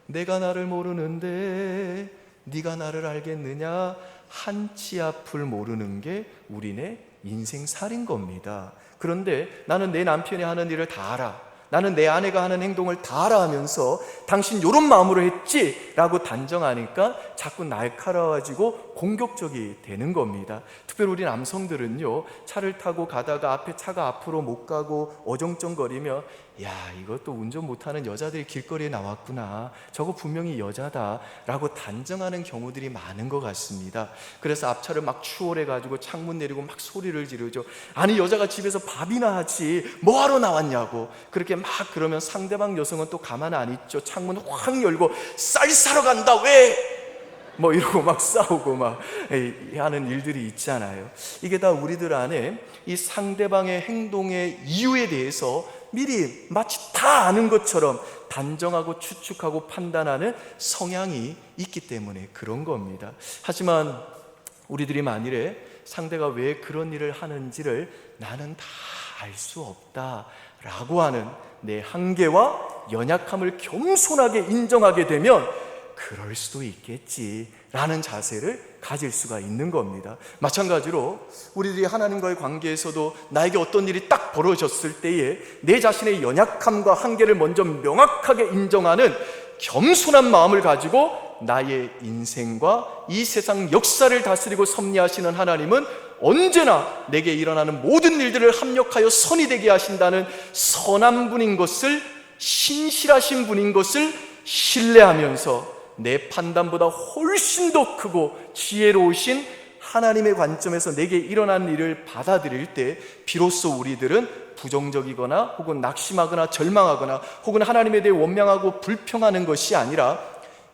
내가 나를 모르는데 네가 나를 알겠느냐, 한치 앞을 모르는 게 우리네 인생살인 겁니다. 그런데 나는 내 남편이 하는 일을 다 알아, 나는 내 아내가 하는 행동을 다 알아 하면서 당신 이런 마음으로 했지 라고 단정하니까 자꾸 날카로워지고 공격적이 되는 겁니다. 특별히 우리 남성들은요, 차를 타고 가다가 앞에 차가 앞으로 못 가고 어정쩡거리며 야 이것도 운전 못하는 여자들이 길거리에 나왔구나, 저거 분명히 여자다 라고 단정하는 경우들이 많은 것 같습니다. 그래서 앞차를 막 추월해 가지고 창문 내리고 막 소리를 지르죠. 아니 여자가 집에서 밥이나 하지 뭐하러 나왔냐고. 그렇게 막 그러면 상대방 여성은 또 가만 안 있죠. 창문 확 열고 쌀 사러 간다 왜? 뭐 이러고 막 싸우고 막 하는 일들이 있잖아요. 이게 다 우리들 안에 이 상대방의 행동의 이유에 대해서 미리 마치 다 아는 것처럼 단정하고 추측하고 판단하는 성향이 있기 때문에 그런 겁니다. 하지만 우리들이 만일에 상대가 왜 그런 일을 하는지를 나는 다 알 수 없다라고 하는 내 한계와 연약함을 겸손하게 인정하게 되면 그럴 수도 있겠지라는 자세를 가질 수가 있는 겁니다. 마찬가지로 우리들이 하나님과의 관계에서도 나에게 어떤 일이 딱 벌어졌을 때에 내 자신의 연약함과 한계를 먼저 명확하게 인정하는 겸손한 마음을 가지고 나의 인생과 이 세상 역사를 다스리고 섭리하시는 하나님은 언제나 내게 일어나는 모든 일들을 합력하여 선이 되게 하신다는 선한 분인 것을, 신실하신 분인 것을 신뢰하면서 내 판단보다 훨씬 더 크고 지혜로우신 하나님의 관점에서 내게 일어난 일을 받아들일 때 비로소 우리들은 부정적이거나 혹은 낙심하거나 절망하거나 혹은 하나님에 대해 원망하고 불평하는 것이 아니라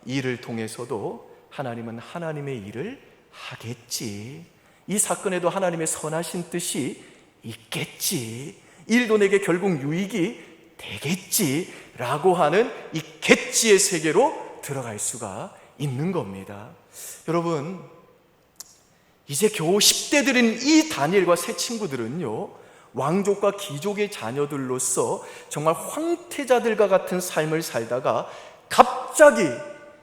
이를 통해서도 하나님은 하나님의 일을 하겠지, 이 사건에도 하나님의 선하신 뜻이 있겠지, 일도 내게 결국 유익이 되겠지 라고 하는 이 객지의 세계로 들어갈 수가 있는 겁니다. 여러분, 이제 겨우 10대 들인 이 다니엘과 세 친구들은요, 왕족과 귀족의 자녀들로서 정말 황태자들과 같은 삶을 살다가 갑자기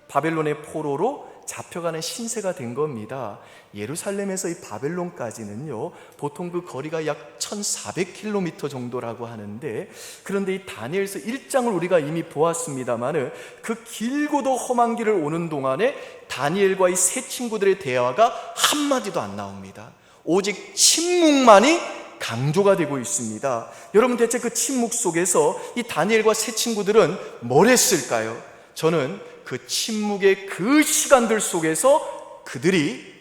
바벨론의 포로로 잡혀가는 신세가 된 겁니다. 예루살렘에서 이 바벨론까지는요, 보통 그 거리가 약 1400km 정도라고 하는데, 그런데 이 다니엘서 1장을 우리가 이미 보았습니다마는 그 길고도 험한 길을 오는 동안에 다니엘과 이 세 친구들의 대화가 한마디도 안 나옵니다. 오직 침묵만이 강조가 되고 있습니다. 여러분, 대체 그 침묵 속에서 이 다니엘과 세 친구들은 뭘 했을까요? 저는 그 침묵의 그 시간들 속에서 그들이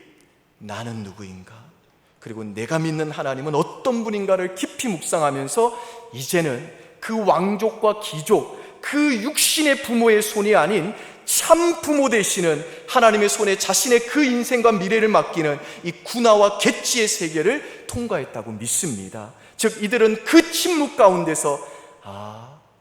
나는 누구인가, 그리고 내가 믿는 하나님은 어떤 분인가를 깊이 묵상하면서 이제는 그 왕족과 귀족, 그 육신의 부모의 손이 아닌 참 부모 되시는 하나님의 손에 자신의 그 인생과 미래를 맡기는 이 군화와 객지의 세계를 통과했다고 믿습니다. 즉 이들은 그 침묵 가운데서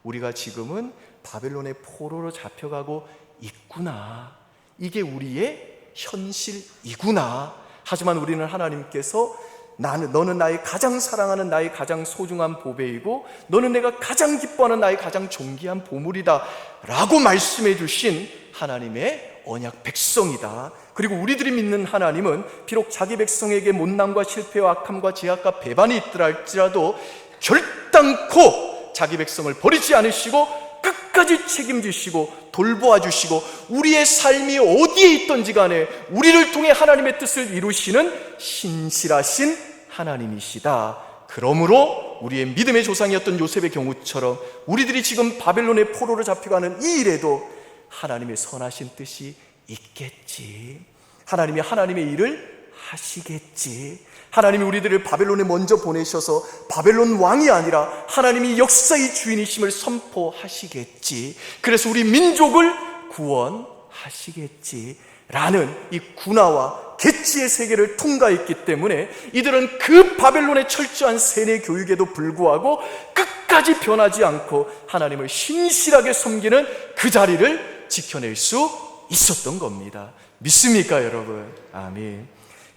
우리가 지금은 바벨론의 포로로 잡혀가고 있구나. 이게 우리의 현실이구나. 하지만 우리는 하나님께서 너는 나의 가장 사랑하는 나의 가장 소중한 보배이고 너는 내가 가장 기뻐하는 나의 가장 존귀한 보물이다 라고 말씀해 주신 하나님의 언약 백성이다. 그리고 우리들이 믿는 하나님은 비록 자기 백성에게 못남과 실패와 악함과 제약과 배반이 있더라 할지라도 결단코 자기 백성을 버리지 않으시고 끝까지 책임지시고 돌보아 주시고 우리의 삶이 어디에 있든지 간에 우리를 통해 하나님의 뜻을 이루시는 신실하신 하나님이시다. 그러므로 우리의 믿음의 조상이었던 요셉의 경우처럼 우리들이 지금 바벨론의 포로로 잡혀가는 이 일에도 하나님의 선하신 뜻이 있겠지. 하나님이 하나님의 일을 하시겠지. 하나님이 우리들을 바벨론에 먼저 보내셔서 바벨론 왕이 아니라 하나님이 역사의 주인이심을 선포하시겠지. 그래서 우리 민족을 구원하시겠지 라는 이 군화와 계치의 세계를 통과했기 때문에 이들은 그 바벨론의 철저한 세뇌 교육에도 불구하고 끝까지 변하지 않고 하나님을 신실하게 섬기는 그 자리를 지켜낼 수 있었던 겁니다. 믿습니까, 여러분? 아멘.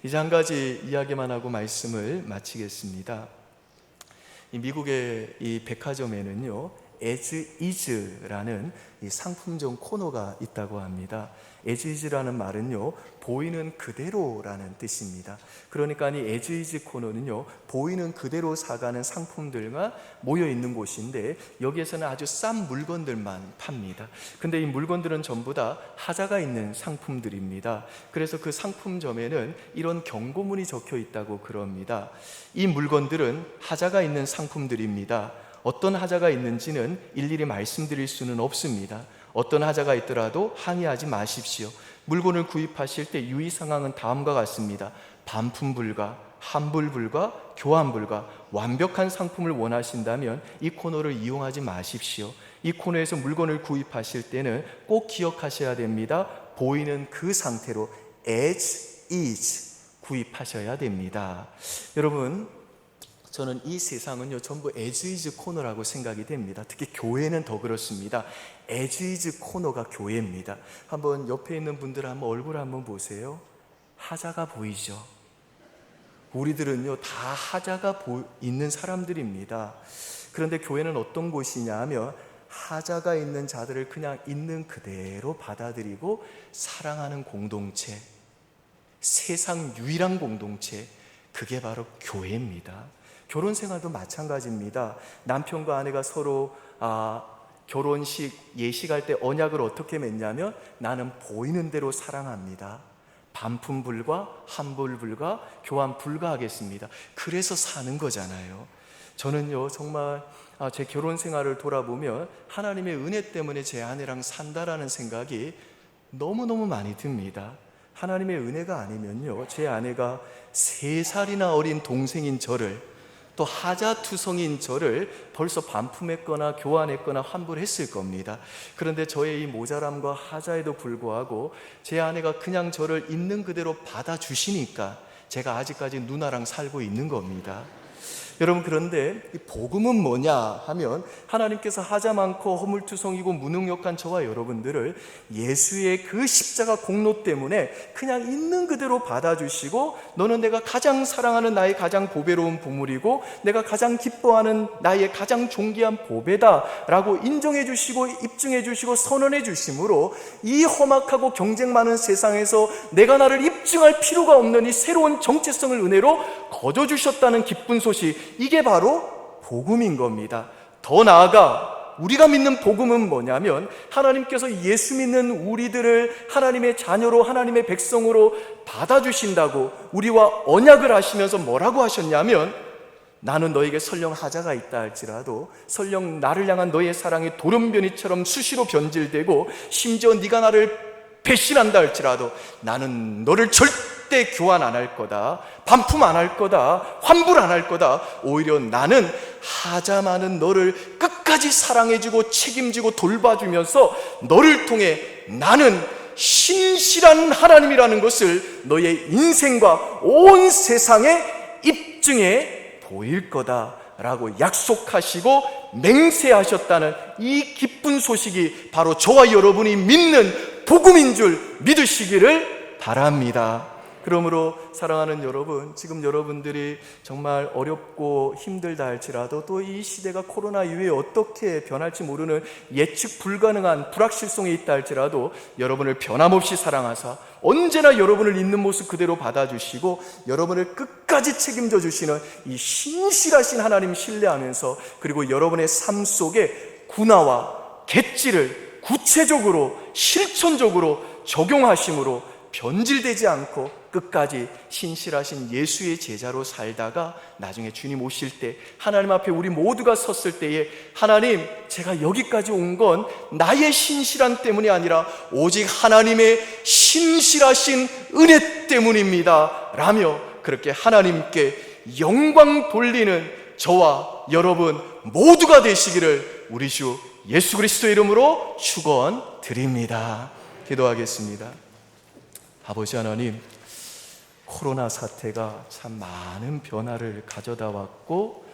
이제 한 가지 이야기만 하고 말씀을 마치겠습니다. 이 미국의 이 백화점에는요, as is라는 이 상품점 코너가 있다고 합니다. as is라는 말은요, 보이는 그대로라는 뜻입니다. 그러니까 이 as is 코너는요, 보이는 그대로 사가는 상품들과 모여 있는 곳인데 여기에서는 아주 싼 물건들만 팝니다. 근데 이 물건들은 전부 다 하자가 있는 상품들입니다. 그래서 그 상품점에는 이런 경고문이 적혀 있다고 그럽니다. 이 물건들은 하자가 있는 상품들입니다. 어떤 하자가 있는지는 일일이 말씀드릴 수는 없습니다. 어떤 하자가 있더라도 항의하지 마십시오. 물건을 구입하실 때 유의 사항은 다음과 같습니다. 반품 불가, 환불 불가, 교환 불가. 완벽한 상품을 원하신다면 이 코너를 이용하지 마십시오. 이 코너에서 물건을 구입하실 때는 꼭 기억하셔야 됩니다. 보이는 그 상태로 as is 구입하셔야 됩니다. 여러분, 저는 이 세상은요, 전부 as is 코너라고 생각이 됩니다. 특히 교회는 더 그렇습니다. as is 코너가 교회입니다. 한번 옆에 있는 분들 한번 얼굴 한번 보세요. 하자가 보이죠? 우리들은요, 다 하자가 있는 사람들입니다. 그런데 교회는 어떤 곳이냐 하면 하자가 있는 자들을 그냥 있는 그대로 받아들이고 사랑하는 공동체, 세상 유일한 공동체, 그게 바로 교회입니다. 결혼 생활도 마찬가지입니다. 남편과 아내가 서로 결혼식 예식할 때 언약을 어떻게 맺냐면 나는 보이는 대로 사랑합니다. 반품 불가, 환불 불가, 교환 불가하겠습니다. 그래서 사는 거잖아요. 저는요, 정말 제 결혼 생활을 돌아보면 하나님의 은혜 때문에 제 아내랑 산다라는 생각이 너무너무 많이 듭니다. 하나님의 은혜가 아니면요, 제 아내가 3살이나 어린 동생인 저를, 또 하자투성인 저를 벌써 반품했거나 교환했거나 환불했을 겁니다. 그런데 저의 이 모자람과 하자에도 불구하고 제 아내가 그냥 저를 있는 그대로 받아주시니까 제가 아직까지 누나랑 살고 있는 겁니다. 여러분, 그런데 이 복음은 뭐냐 하면 하나님께서 하자 많고 허물투성이고 무능력한 저와 여러분들을 예수의 그 십자가 공로 때문에 그냥 있는 그대로 받아주시고 너는 내가 가장 사랑하는 나의 가장 보배로운 보물이고 내가 가장 기뻐하는 나의 가장 존귀한 보배다 라고 인정해 주시고 입증해 주시고 선언해 주심으로 이 험악하고 경쟁 많은 세상에서 내가 나를 입증할 필요가 없는 이 새로운 정체성을 은혜로 거둬주셨다는 기쁜 소식, 이게 바로 복음인 겁니다. 더 나아가 우리가 믿는 복음은 뭐냐면 하나님께서 예수 믿는 우리들을 하나님의 자녀로 하나님의 백성으로 받아주신다고 우리와 언약을 하시면서 뭐라고 하셨냐면 나는 너에게 설령 하자가 있다 할지라도 설령 나를 향한 너의 사랑이 돌연변이처럼 수시로 변질되고 심지어 네가 나를 배신한다 할지라도 나는 너를 절대 교환 안 할 거다, 반품 안 할 거다, 환불 안 할 거다. 오히려 나는 하자 많은 너를 끝까지 사랑해주고 책임지고 돌봐주면서 너를 통해 나는 신실한 하나님이라는 것을 너의 인생과 온 세상에 입증해 보일 거다 라고 약속하시고 맹세하셨다는 이 기쁜 소식이 바로 저와 여러분이 믿는 복음인 줄 믿으시기를 바랍니다. 그러므로 사랑하는 여러분, 지금 여러분들이 정말 어렵고 힘들다 할지라도 또 이 시대가 코로나 이후에 어떻게 변할지 모르는 예측 불가능한 불확실성이 있다 할지라도 여러분을 변함없이 사랑하사 언제나 여러분을 있는 모습 그대로 받아주시고 여러분을 끝까지 책임져 주시는 이 신실하신 하나님 신뢰하면서, 그리고 여러분의 삶 속에 구나와 갯지를 구체적으로 실천적으로 적용하심으로 변질되지 않고 끝까지 신실하신 예수의 제자로 살다가 나중에 주님 오실 때 하나님 앞에 우리 모두가 섰을 때에, 하나님, 제가 여기까지 온 건 나의 신실함 때문이 아니라 오직 하나님의 신실하신 은혜 때문입니다 라며 그렇게 하나님께 영광 돌리는 저와 여러분 모두가 되시기를 우리 주 예수 그리스도의 이름으로 축원드립니다. 기도하겠습니다. 아버지 하나님, 코로나 사태가 참 많은 변화를 가져다 왔고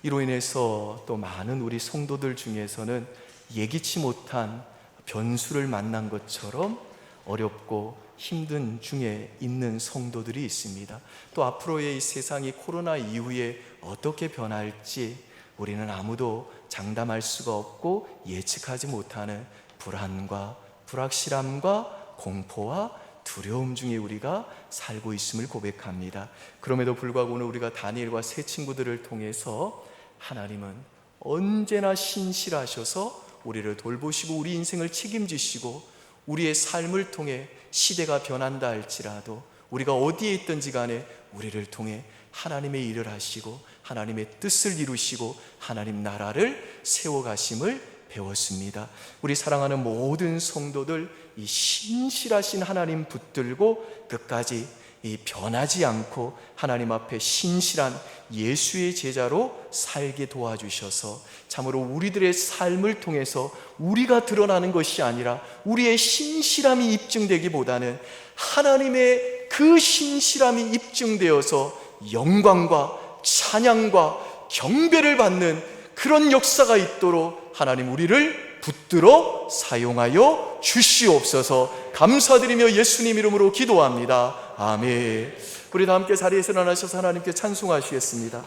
이로 인해서 또 많은 우리 성도들 중에서는 예기치 못한 변수를 만난 것처럼 어렵고 힘든 중에 있는 성도들이 있습니다. 또 앞으로의 이 세상이 코로나 이후에 어떻게 변할지 우리는 아무도 장담할 수가 없고 예측하지 못하는 불안과 불확실함과 공포와 두려움 중에 우리가 살고 있음을 고백합니다. 그럼에도 불구하고 오늘 우리가 다니엘과 세 친구들을 통해서 하나님은 언제나 신실하셔서 우리를 돌보시고 우리 인생을 책임지시고 우리의 삶을 통해 시대가 변한다 할지라도 우리가 어디에 있든지 간에 우리를 통해 하나님의 일을 하시고 하나님의 뜻을 이루시고 하나님 나라를 세워가심을 배웠습니다. 우리 사랑하는 모든 성도들 이 신실하신 하나님 붙들고 끝까지 이 변하지 않고 하나님 앞에 신실한 예수의 제자로 살게 도와주셔서 참으로 우리들의 삶을 통해서 우리가 드러나는 것이 아니라 우리의 신실함이 입증되기보다는 하나님의 그 신실함이 입증되어서 영광과 찬양과 경배를 받는 그런 역사가 있도록 하나님 우리를 붙들어 사용하여 주시옵소서. 감사드리며 예수님 이름으로 기도합니다. 아멘. 우리 다 함께 자리에서 일어나셔서 하나님께 찬송하시겠습니다.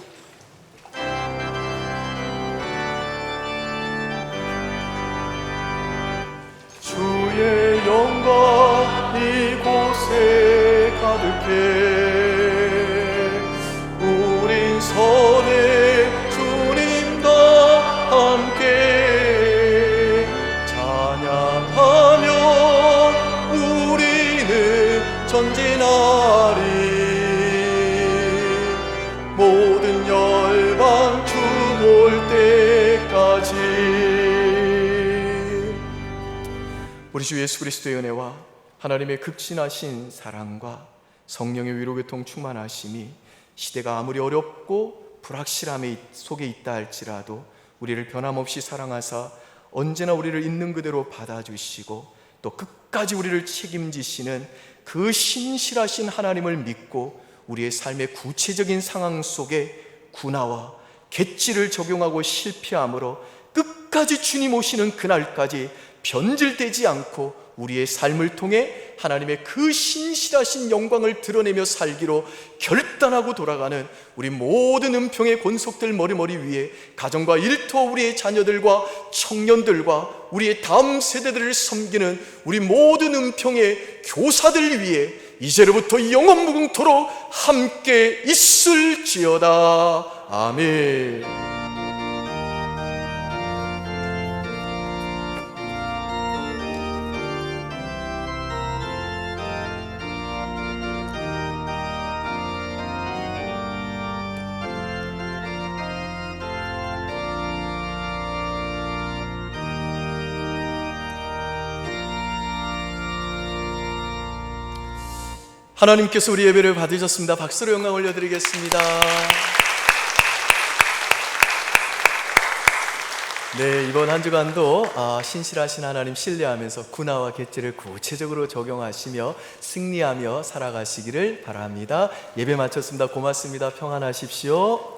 주의 영광 이곳에 가득해 우린 선해 주님과 함께 찬양하며 우리는 전진하리 모든 열방 주 올 때까지. 우리 주 예수 그리스도의 은혜와 하나님의 극진하신 사랑과 성령의 위로교통 충만하심이 시대가 아무리 어렵고 불확실함 속에 있다 할지라도 우리를 변함없이 사랑하사 언제나 우리를 있는 그대로 받아주시고 또 끝까지 우리를 책임지시는 그 신실하신 하나님을 믿고 우리의 삶의 구체적인 상황 속에 구나와 갯지를 적용하고 실패함으로 끝까지 주님 오시는 그날까지 변질되지 않고 우리의 삶을 통해 하나님의 그 신실하신 영광을 드러내며 살기로 결단하고 돌아가는 우리 모든 은평의 권속들 머리머리 위에 가정과 일터 우리의 자녀들과 청년들과 우리의 다음 세대들을 섬기는 우리 모든 은평의 교사들 위해 이제로부터 영원 무궁토록 함께 있을지어다. 아멘. 하나님께서 우리 예배를 받으셨습니다. 박수로 영광 올려드리겠습니다. 네, 이번 한 주간도 신실하신 하나님 신뢰하면서 구나와 갯지를 구체적으로 적용하시며 승리하며 살아가시기를 바랍니다. 예배 마쳤습니다. 고맙습니다. 평안하십시오.